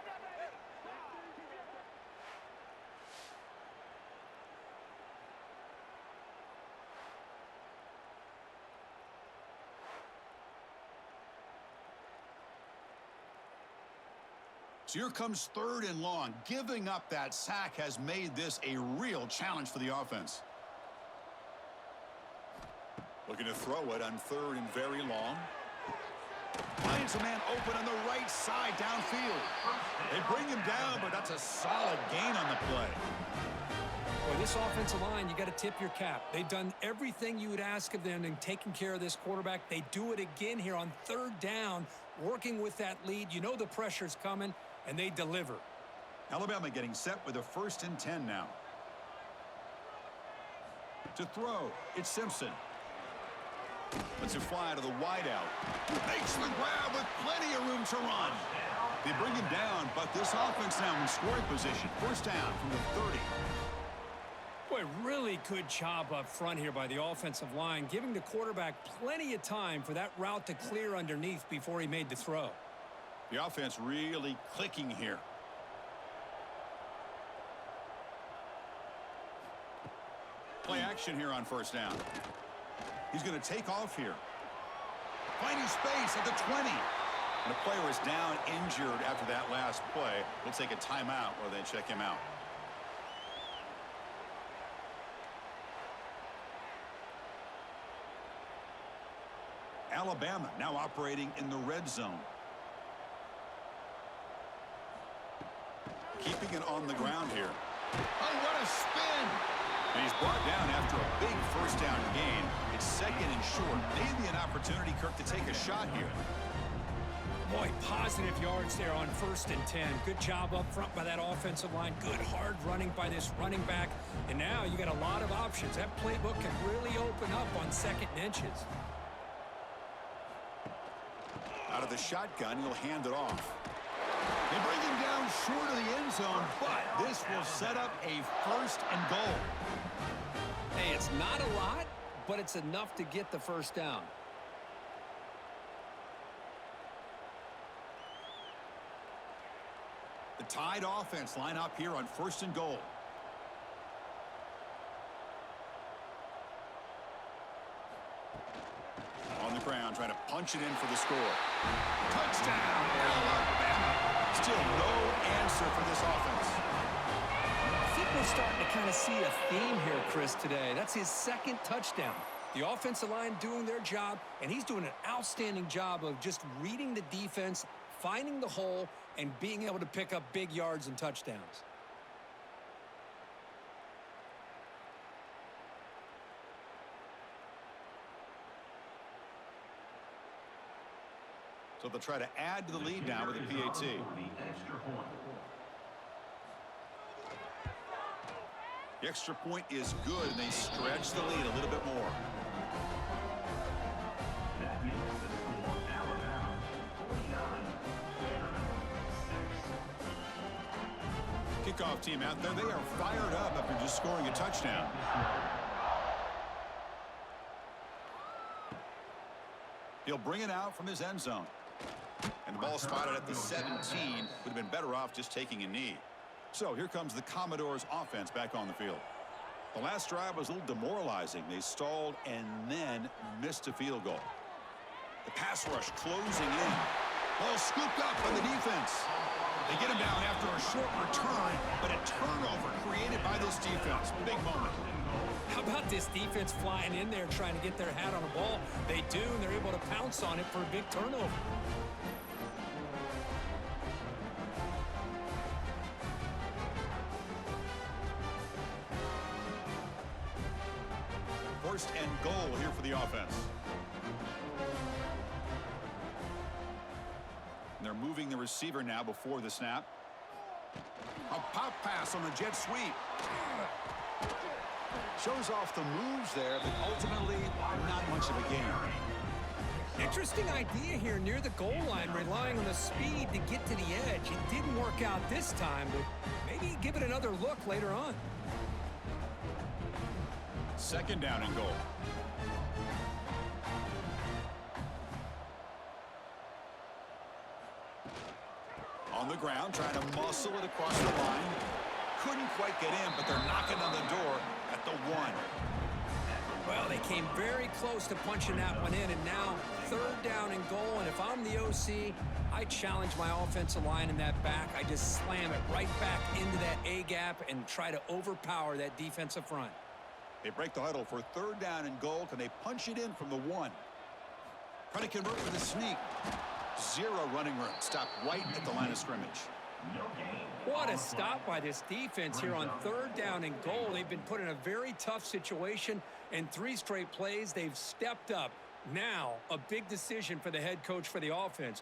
So here comes 3rd and long. Giving up that sack has made this a real challenge for the offense. Looking to throw it on 3rd and very long. Finds a man open on the right side downfield. They bring him down, but that's a solid gain on the play. Boy, this offensive line, you got to tip your cap. They've done everything you would ask of them in taking care of this quarterback. They do it again here on 3rd down, working with that lead. You know the pressure's coming, and they deliver. Alabama getting set with a 1st and 10 now. To throw, it's Simpson. Lets it fly to the wideout. Makes the grab with plenty of room to run. They bring him down, but this offense now in scoring position. 1st down from the 30. Boy, really good job up front here by the offensive line, giving the quarterback plenty of time for that route to clear underneath before he made the throw. The offense really clicking here. Play action here on 1st down. He's going to take off here. Finding space at the 20. And the player is down injured after that last play. We'll take a timeout while they check him out. Alabama now operating in the red zone. Keeping it on the ground here. Oh, what a spin! And he's brought down after a big 1st down gain. It's 2nd and short. Maybe an opportunity, Kirk, to take a shot here. Boy, positive yards there on 1st and 10. Good job up front by that offensive line. Good hard running by this running back. And now you got a lot of options. That playbook can really open up on 2nd and inches. Out of the shotgun, he'll hand it off. They bring him down short of the end zone, but this will set up a 1st and goal. Hey, it's not a lot, but it's enough to get the first down. The Tide offense line up here on 1st and goal. On the ground, trying to punch it in for the score. Touchdown, Alabama. Still no answer for this offense. I think we're starting to kind of see a theme here, Chris, today. That's his 2nd touchdown. The offensive line doing their job, and he's doing an outstanding job of just reading the defense, finding the hole, and being able to pick up big yards and touchdowns. So they'll try to add to the lead now with a PAT. The extra point. The extra point is good, and they stretch the lead a little bit more. That makes the score Alabama 49. Kickoff team out there, they are fired up after just scoring a touchdown. He'll bring it out from his end zone. And the ball spotted at the 17. Would have been better off just taking a knee. So here comes the Commodores offense back on the field. The last drive was a little demoralizing. They stalled and then missed a field goal. The pass rush closing in. Ball scooped up by the defense. They get him down after a short return, but a turnover created by this defense. Big moment. How about this defense flying in there trying to get their hat on a ball? They do, and they're able to pounce on it for a big turnover. First and goal here for the offense. And they're moving the receiver now before the snap. A pop pass on the jet sweep. Shows off the moves there, but ultimately not much of a gain. Interesting idea here near the goal line, relying on the speed to get to the edge. It didn't work out this time, but maybe give it another look later on. 2nd down and goal. On the ground, trying to muscle it across the line. Couldn't quite get in, but they're knocking on the door at the 1. Well, they came very close to punching that one in, and now 3rd down and goal. And if I'm the OC, I challenge my offensive line in that back. I just slam it right back into that A gap and try to overpower that defensive front. They break the huddle for 3rd down and goal. Can they punch it in from the 1? Trying to convert with a sneak. 0 running room. Stopped right at the line of scrimmage. What a stop by this defense here on 3rd down and goal. They've been put in a very tough situation, and 3 straight plays, they've stepped up. Now, a big decision for the head coach for the offense.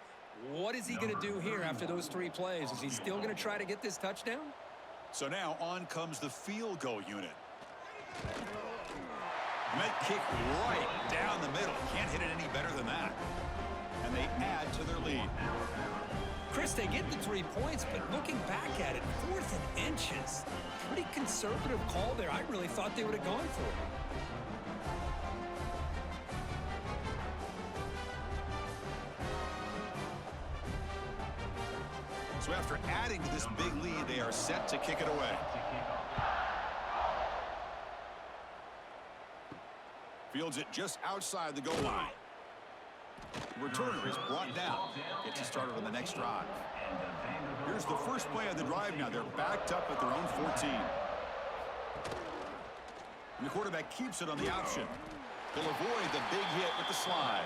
What is he going to do here after those 3 plays? Is he still going to try to get this touchdown? So now on comes the field goal unit. Met kick right down the middle. Can't hit it any better than that. And they add to their lead. Chris, they get the 3 points, but looking back at it, 4th and inches. Pretty conservative call there. I really thought they would have gone for it. So after adding to this big lead, they are set to kick it away. Fields it just outside the goal line. The returner is brought down. Gets you started on the next drive. Here's the first play of the drive now. They're backed up at their own 14. And the quarterback keeps it on the option. They'll avoid the big hit with the slide.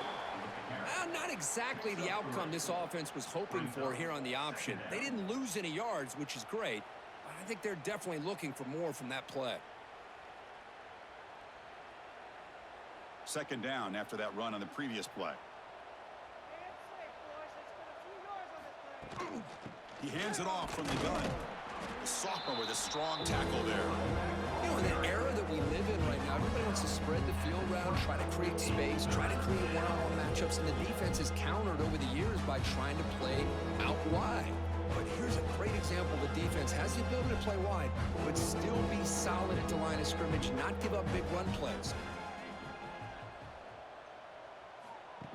Not exactly the outcome this offense was hoping for here on the option. They didn't lose any yards, which is great. I think they're definitely looking for more from that play. 2nd down after that run on the previous play. He hands it off from the gun. The sophomore with a strong tackle there. You know, in the era that we live in right now, everybody wants to spread the field around, try to create space, try to create one-on-one matchups, and the defense has countered over the years by trying to play out wide. But here's a great example. The defense has the ability to play wide, but still be solid at the line of scrimmage, not give up big run plays.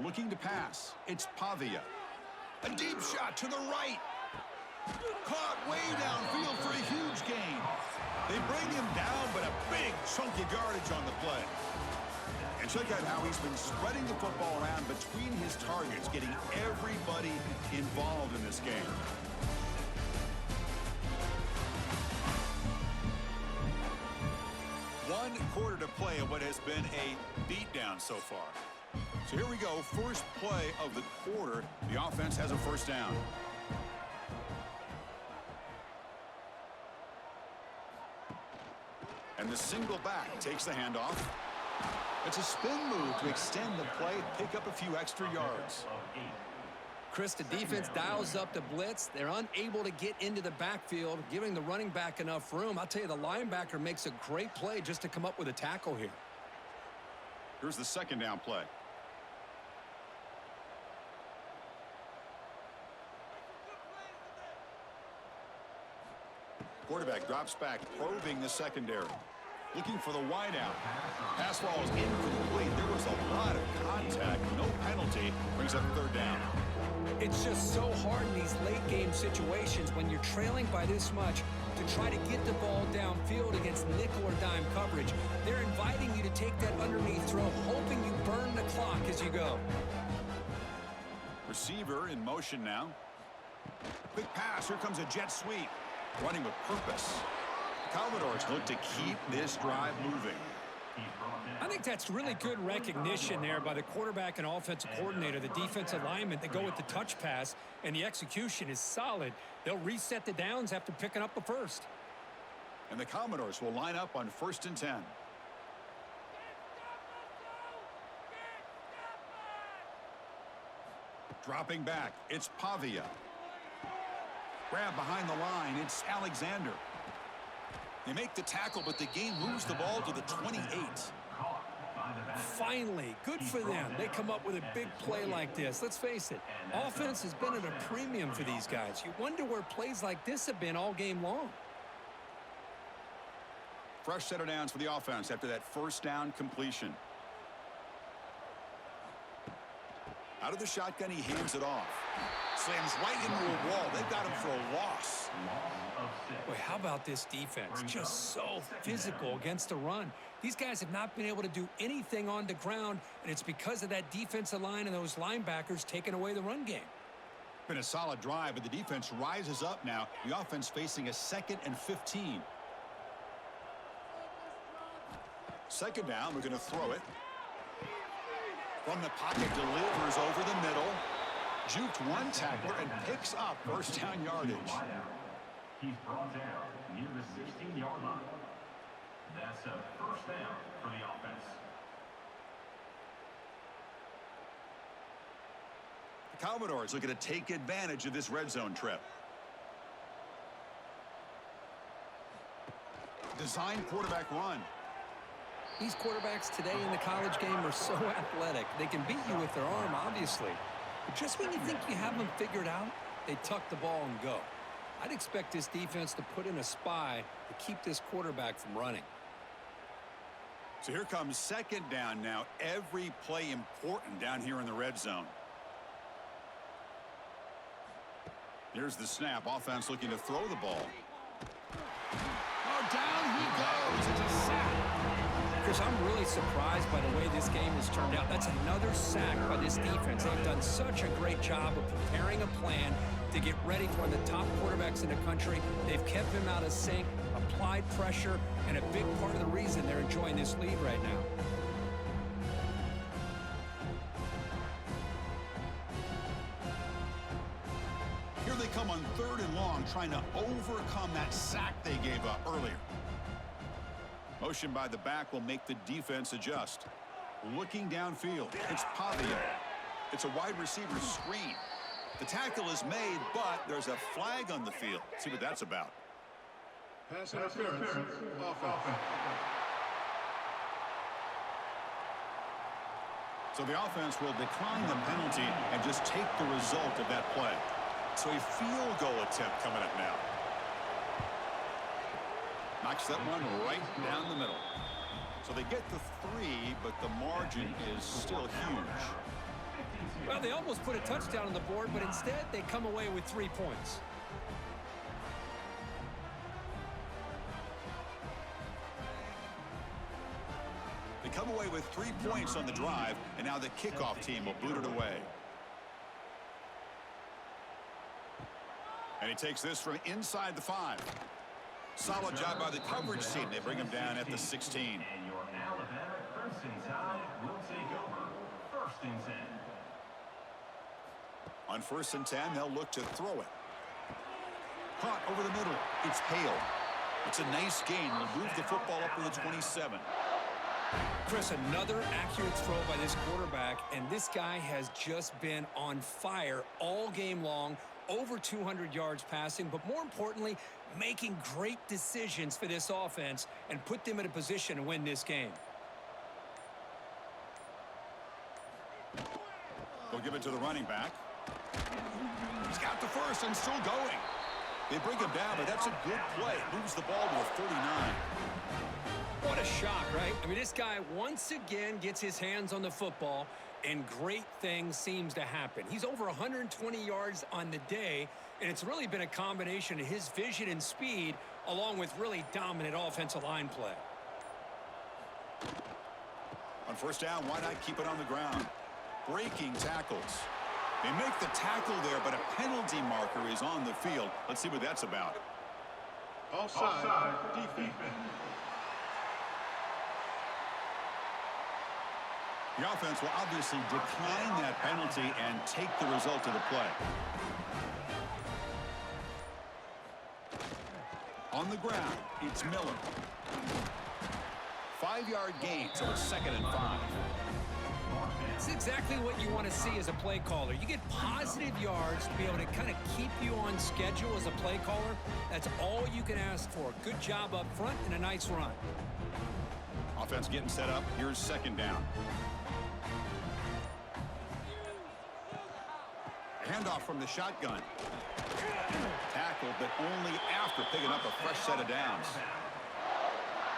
Looking to pass. It's Pavia. A deep shot to the right. Caught way downfield for a huge gain. They bring him down, but a big chunk of yardage on the play. And check out how he's been spreading the football around between his targets, getting everybody involved in this game. One quarter to play of what has been a beatdown so far. So here we go, first play of the quarter. The offense has a first down. And the single back takes the handoff. It's a spin move to extend the play, pick up a few extra yards. Chris, the defense dials up the blitz. They're unable to get into the backfield, giving the running back enough room. I'll tell you, the linebacker makes a great play just to come up with a tackle here. Here's the second down play. Quarterback drops back, probing the secondary. Looking for the wideout. Pass ball is incomplete. There was a lot of contact. No penalty. Brings up third down. It's just so hard in these late game situations when you're trailing by this much to try to get the ball downfield against nickel or dime coverage. They're inviting you to take that underneath throw, hoping you burn the clock as you go. Receiver in motion now. Quick pass. Here comes a jet sweep. Running with purpose. The Commodores look to keep this drive moving. I think that's really good recognition there by the quarterback and offensive coordinator, the defensive lineman. They go with the touch pass, and the execution is solid. They'll reset the downs after picking up the first. And the Commodores will line up on 1st and 10. Dropping back, it's Pavia. Grab behind the line, it's Alexander. They make the tackle, but the game moves the ball to the 28. Finally, good for them. They come up with a big play like this. Let's face it, offense has been at a premium for these guys. You wonder where plays like this have been all game long. Fresh set of downs for the offense after that first down completion. Out of the shotgun, he hands it off. Slams right into a wall. They've got him for a loss. Boy, how about this defense? Just so physical against the run. These guys have not been able to do anything on the ground, and it's because of that defensive line and those linebackers taking away the run game. Been a solid drive, but the defense rises up now. The offense facing a 2nd and 15. Second down, we're going to throw it. From the pocket, delivers over the middle. Juked one tackler and picks up first down yardage. He's brought down near the 16-yard line. That's a first down for the offense. The Commodores looking to take advantage of this red zone trip. Design quarterback run. These quarterbacks today in the college game are so athletic. They can beat you with their arm, obviously. But just when you think you have them figured out, they tuck the ball and go. I'd expect this defense to put in a spy to keep this quarterback from running. So here comes second down now. Every play important down here in the red zone. Here's the snap. Offense looking to throw the ball. Oh, down he goes. It's a sack. Chris, I'm really surprised by the way this game has turned out. That's another sack by this defense. They've done such a great job of preparing a plan to get ready for one of the top quarterbacks in the country. They've kept him out of sync, applied pressure, and a big part of the reason they're enjoying this lead right now. Here they come on 3rd and long, trying to overcome that sack they gave up earlier. Motion by the back will make the defense adjust. Looking downfield, it's Pavia. It's a wide receiver screen. The tackle is made, but there's a flag on the field. See what that's about. Pass interference. Offense. So the offense will decline the penalty and just take the result of that play. So a field goal attempt coming up now. Knocks that one right down the middle. So they get the 3, but the margin is still huge. Well, they almost put a touchdown on the board, but instead they come away with 3 points. They come away with 3 points on the drive, and now the kickoff team will boot it away. And he takes this from inside the 5. Solid job by the coverage team. They bring him down at the 16. And your Alabama Crimson Tide will take over. First and 10. On 1st and 10, they'll look to throw it. Caught over the middle. It's Hale. It's a nice gain. Will move the football up to the 27. Chris, another accurate throw by this quarterback, and this guy has just been on fire all game long. Over 200 yards passing, but more importantly, making great decisions for this offense and put them in a position to win this game. They'll give it to the running back. He's got the first and still going. They bring him down, but that's a good play. Moves the ball to a 39. What a shock, right? I mean, this guy once again gets his hands on the football, and great things seems to happen. He's over 120 yards on the day, and it's really been a combination of his vision and speed along with really dominant offensive line play. On 1st down, why not keep it on the ground? Breaking tackles. They make the tackle there, but a penalty marker is on the field. Let's see what that's about. Offside. Defense. The offense will obviously decline that penalty and take the result of the play. On the ground, it's Miller. 5-yard gain, so it's 2nd and 5. It's exactly what you want to see as a play caller. You get positive yards to be able to kind of keep you on schedule as a play caller. That's all you can ask for. Good job up front and a nice run. Offense getting set up. Here's 2nd down. Handoff from the shotgun. Tackle, but only after picking up a fresh set of downs.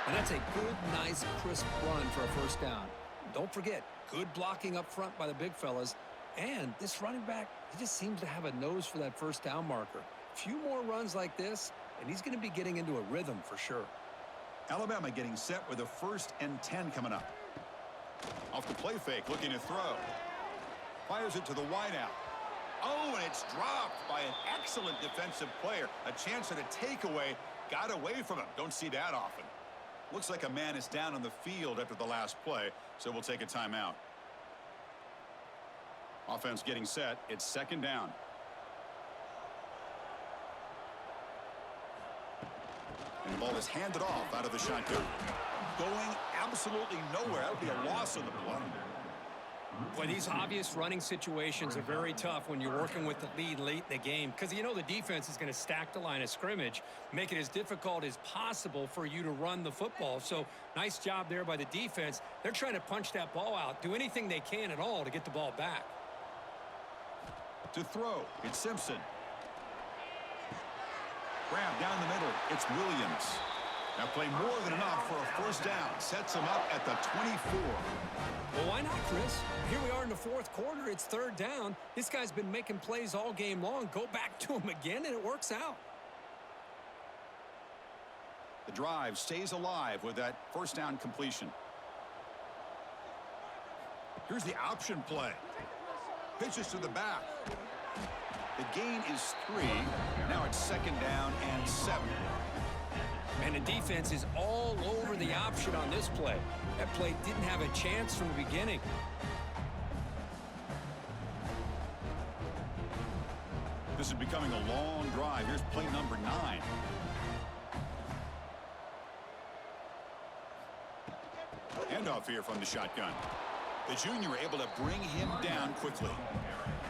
And that's a good, nice, crisp run for a 1st down. Don't forget, good blocking up front by the big fellas. And this running back, he just seems to have a nose for that 1st down marker. A few more runs like this, and he's going to be getting into a rhythm for sure. Alabama getting set with a 1st and 10 coming up. Off the play fake, looking to throw. Fires it to the wideout. Oh, and it's dropped by an excellent defensive player. A chance at a takeaway. Got away from him. Don't see that often. Looks like a man is down on the field after the last play, so we'll take a timeout. Offense getting set. It's 2nd down. And the ball is handed off out of the shotgun. Going absolutely nowhere. That would be a loss on the play. Boy, these obvious running situations are very tough when you're working with the lead late in the game because you know the defense is going to stack the line of scrimmage, make it as difficult as possible for you to run the football. So nice job there by the defense. They're trying to punch that ball out, do anything they can at all to get the ball back. To throw, it's Simpson. Grab down the middle, it's Williams. Now play more than enough for a 1st down. Sets him up at the 24. Well, why not, Chris? Here we are in the 4th quarter. It's 3rd down. This guy's been making plays all game long. Go back to him again, and it works out. The drive stays alive with that 1st down completion. Here's the option play. Pitches to the back. The gain is 3. Now it's 2nd down and 7. And the defense is all over the option on this play. That play didn't have a chance from the beginning. This is becoming a long drive. Here's play number 9. Handoff here from the shotgun. The junior able to bring him down quickly.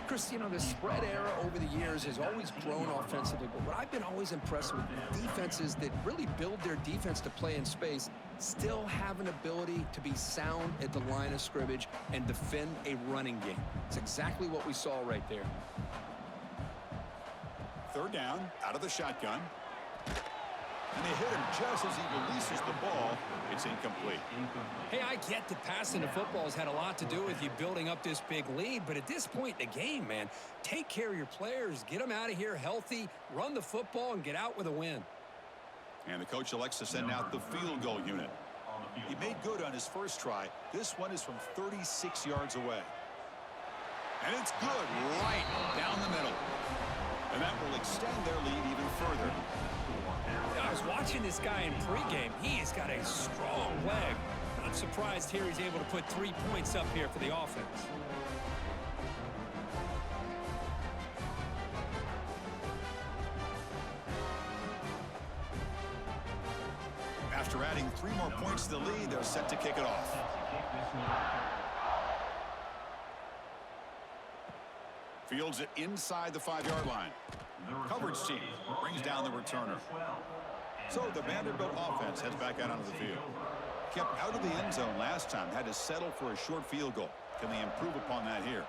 Chris, you know, the spread era over the years has always grown offensively, but what I've been always impressed with defenses that really build their defense to play in space still have an ability to be sound at the line of scrimmage and defend a running game. It's exactly what we saw right there. Third down, out of the shotgun. And they hit him just as he releases the ball. It's incomplete. Hey, I get that passing the football has had a lot to do with you building up this big lead, but at this point in the game, man, take care of your players, get them out of here healthy, run the football, and get out with a win. And the coach elects to send out the field goal unit. He made good on his first try. This one is from 36 yards away. And it's good right down the middle. And that will extend their lead even further. I was watching this guy in pregame. He's got a strong leg. Not surprised here he's able to put 3 points up here for the offense. After adding 3 more points to the lead, they're set to kick it off. Fields it inside the 5-yard line. Coverage team brings down the returner. So the Vanderbilt offense heads back out onto the field. Kept out of the end zone last time, had to settle for a short field goal. Can they improve upon that here?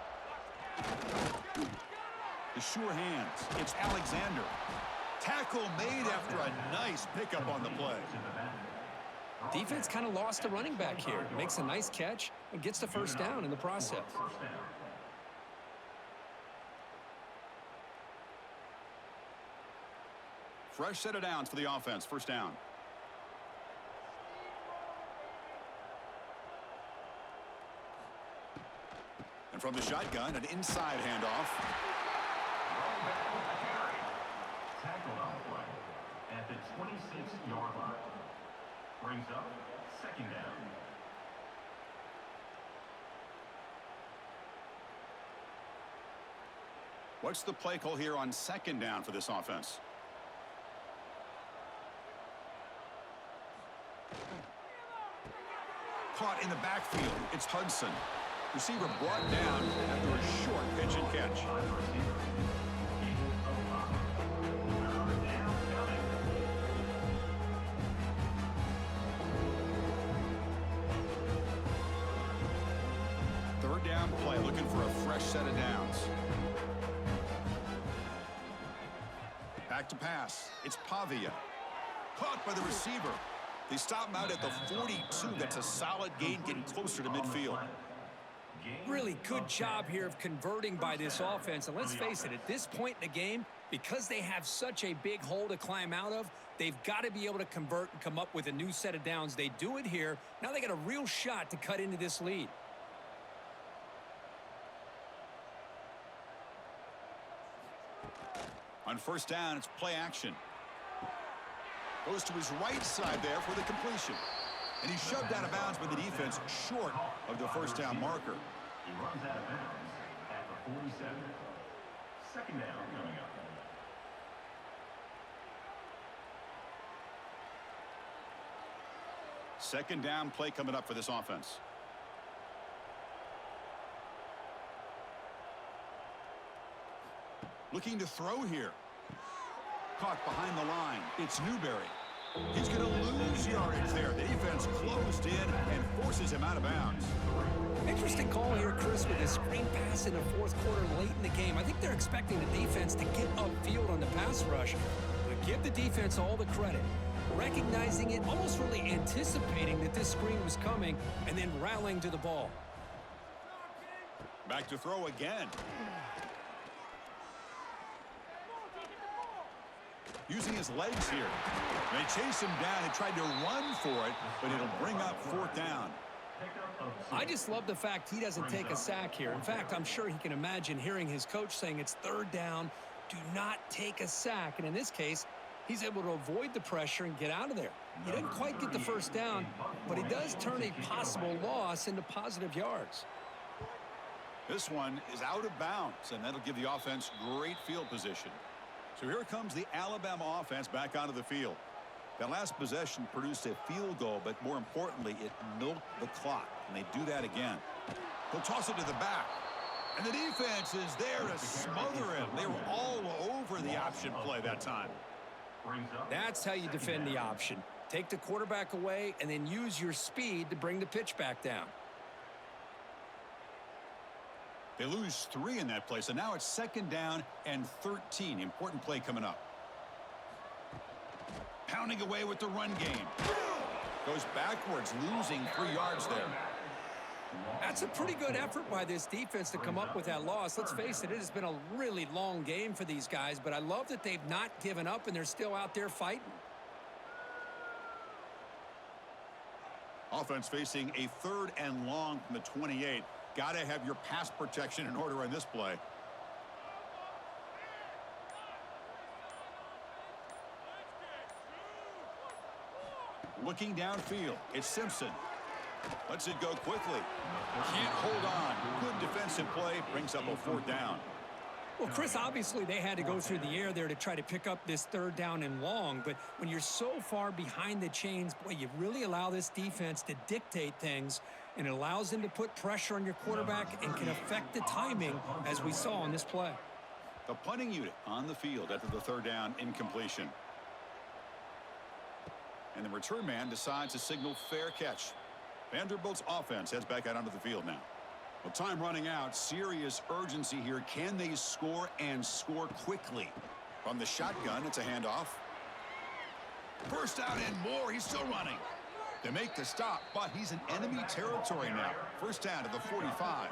The sure hands. It's Alexander. Tackle made after a nice pickup on the play. Defense kind of lost a running back here. Makes a nice catch and gets the first down in the process. Fresh set of downs for the offense. First down. And from the shotgun, an inside handoff. Tackled on the play at the 26-yard line. Brings up second down. What's the play call here on second down for this offense? Caught in the backfield. It's Hudson. Receiver brought down after a short pitch and catch. Third down play, looking for a fresh set of downs. Back to pass. It's Pavia. Caught by the receiver. They stop him out at the 42. That's a solid gain, getting closer to midfield. Really good job here of converting by this offense. And let's face it, at this point in the game, because they have such a big hole to climb out of, they've got to be able to convert and come up with a new set of downs. They do it here. Now they got a real shot to cut into this lead. On first down, it's play action. Goes to his right side there for the completion. And he's shoved out of bounds by the defense short of the first down marker. He runs out of bounds at the 47. Second down coming up. Second down play coming up for this offense. Looking to throw here. Caught behind the line. It's Newberry. He's going to lose yardage there. The defense closed in and forces him out of bounds. Interesting call here, Chris, with a screen pass in the fourth quarter late in the game. I think they're expecting the defense to get upfield on the pass rush. But give the defense all the credit. Recognizing it, almost really anticipating that this screen was coming, and then rallying to the ball. Back to throw again. Using his legs here. They chase him down and tried to run for it, but it'll bring up fourth down. I just love the fact he doesn't take a sack here. In fact, I'm sure he can imagine hearing his coach saying it's third down, do not take a sack. And in this case, he's able to avoid the pressure and get out of there. He didn't quite get the first down, but he does turn a possible loss into positive yards. This one is out of bounds, and that'll give the offense great field position. So here comes the Alabama offense back onto the field. That last possession produced a field goal, but more importantly, it milked the clock, and they do that again. They'll toss it to the back, And the defense is there to smother him. They were all over the option play that time. That's how you defend the option. Take the quarterback away and then use your speed to bring the pitch back down. They lose 3 in that play, so now it's 2nd down and 13. Important play coming up. Pounding away with the run game. Goes backwards, losing 3 yards there. That's a pretty good effort by this defense to come up with that loss. Let's face it, it has been a really long game for these guys, but I love that they've not given up and they're still out there fighting. Offense facing a 3rd and long from the 28. Got to have your pass protection in order on this play. Looking downfield, it's Simpson. Lets it go quickly. Can't hold on. Good defensive play. Brings up a 4th down. Well, Chris, obviously they had to go through the air there to try to pick up this 3rd down and long, but when you're so far behind the chains, boy, you really allow this defense to dictate things, and it allows them to put pressure on your quarterback and can affect the timing, as we saw on this play. The punting unit on the field after the 3rd down incompletion. And the return man decides to signal fair catch. Vanderbilt's offense heads back out onto the field now. Well, time running out. Serious urgency here. Can they score and score quickly? From the shotgun, it's a handoff. First down and more. He's still running. They make the stop, but he's in enemy territory now. First down to the 45.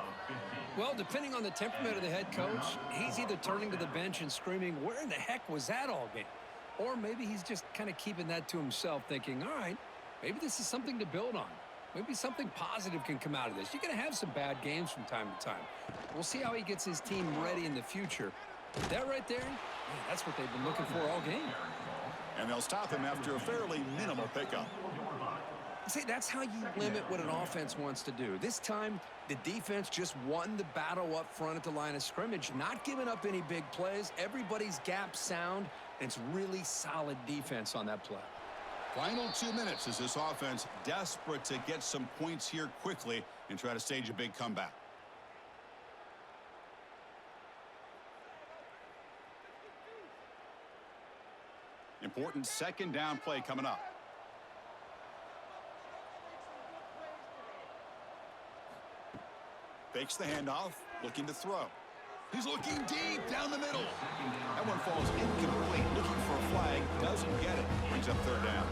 Well, depending on the temperament of the head coach, he's either turning to the bench and screaming, where in the heck was that all game? Or maybe he's just kind of keeping that to himself, thinking, all right, maybe this is something to build on. Maybe something positive can come out of this. You're going to have some bad games from time to time. We'll see how he gets his team ready in the future. That right there, man, that's what they've been looking for all game. And they'll stop him after a fairly minimal pickup. See, that's how you limit what an offense wants to do. This time, the defense just won the battle up front at the line of scrimmage, not giving up any big plays. Everybody's gap sound, and it's really solid defense on that play. Final 2 minutes as this offense desperate to get some points here quickly and try to stage a big comeback. Important 2nd down play coming up. Fakes the handoff, looking to throw. He's looking deep down the middle. That one falls incomplete, looking for a flag, doesn't get it. Brings up 3rd down.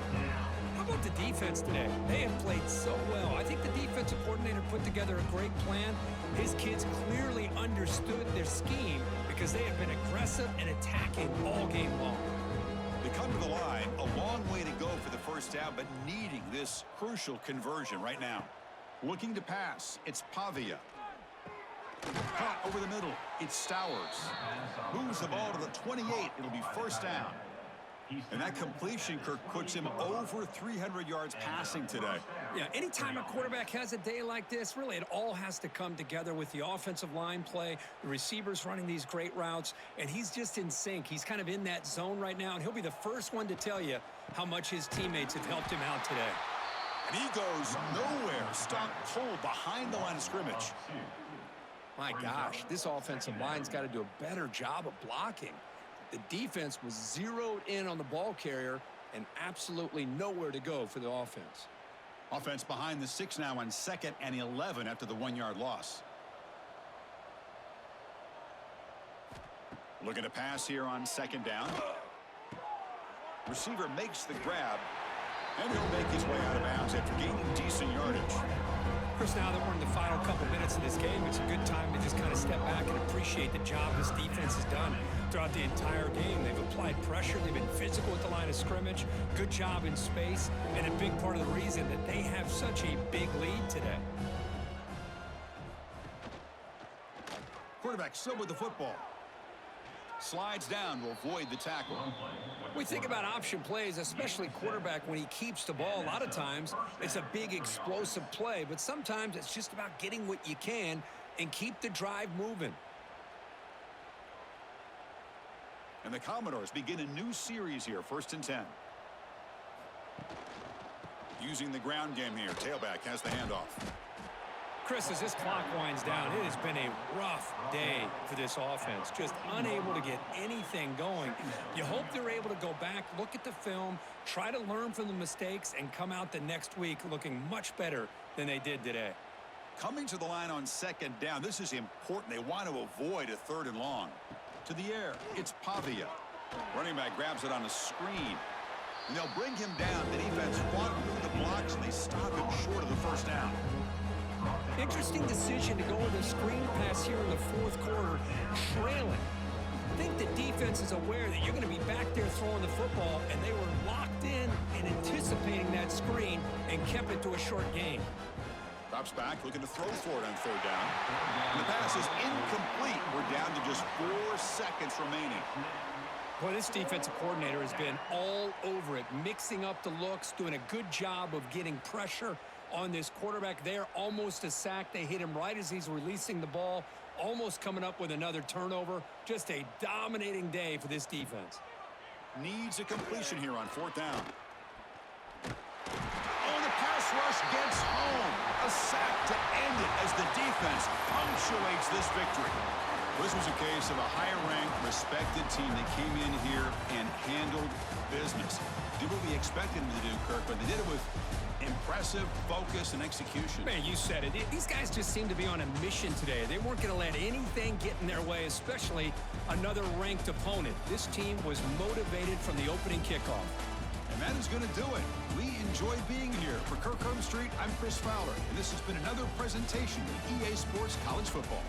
How about the defense today? They have played so well. I think the defensive coordinator put together a great plan. His kids clearly understood their scheme because they have been aggressive and attacking all game long. They come to the line, a long way to go for the first down, but needing this crucial conversion right now. Looking to pass, it's Pavia. Caught over the middle, it's Stowers. Moves the ball to the 28, it'll be first down. And that completion, Kirk, puts him over 300 yards passing today. Yeah, anytime a quarterback has a day like this, really it all has to come together with the offensive line play, the receivers running these great routes, and he's just in sync. He's kind of in that zone right now, and he'll be the first one to tell you how much his teammates have helped him out today. And he goes nowhere, stopped cold behind the line of scrimmage. My gosh, this offensive line's got to do a better job of blocking. The defense was zeroed in on the ball carrier and absolutely nowhere to go for the offense. Offense behind the 6 now on 2nd and 11 after the 1-yard loss. Looking to pass here on 2nd down. Receiver makes the grab, and he'll make his way out of bounds after gaining decent yardage. Chris, now that we're in the final couple minutes of this game, it's a good time to just kind of step back and appreciate the job this defense has done throughout the entire game. They've applied pressure. They've been physical at the line of scrimmage. Good job in space, and a big part of the reason that they have such a big lead today. Quarterback still with the football. Slides down to avoid the tackle. We think about option plays, especially quarterback, when he keeps the ball. A lot of times, it's a big explosive play, but sometimes it's just about getting what you can and keep the drive moving. And the Commodores begin a new series here, 1st and 10. Using the ground game here. Tailback has the handoff. Chris, as this clock winds down, it has been a rough day for this offense. Just unable to get anything going. You hope they're able to go back, look at the film, try to learn from the mistakes, and come out the next week looking much better than they did today. Coming to the line on second down, this is important. They want to avoid a 3rd and long. To the air, it's Pavia. Running back grabs it on a screen. And they'll bring him down. The defense fought through the blocks, and they stop him short of the 1st down. Interesting decision to go with a screen pass here in the 4th quarter, trailing. I think the defense is aware that you're going to be back there throwing the football, and they were locked in and anticipating that screen and kept it to a short gain. Drops back, looking to throw for it on 3rd down. And the pass is incomplete. We're down to just 4 seconds remaining. Boy, this defensive coordinator has been all over it, mixing up the looks, doing a good job of getting pressure on this quarterback there. Almost a sack. They hit him right as he's releasing the ball, almost coming up with another turnover. Just a dominating day for this defense. Needs a completion here on 4th down. Oh, the pass rush gets home. A sack to end it as the defense punctuates this victory. This was a case of a higher-ranked, respected team that came in here and handled business. Did what we expected them to do, Kirk, but they did it with impressive focus and execution. Man, you said it. These guys just seem to be on a mission today. They weren't going to let anything get in their way, especially another ranked opponent. This team was motivated from the opening kickoff. And that is going to do it. We enjoyed being here. For Kirk Street, I'm Chris Fowler, and this has been another presentation of EA Sports College Football.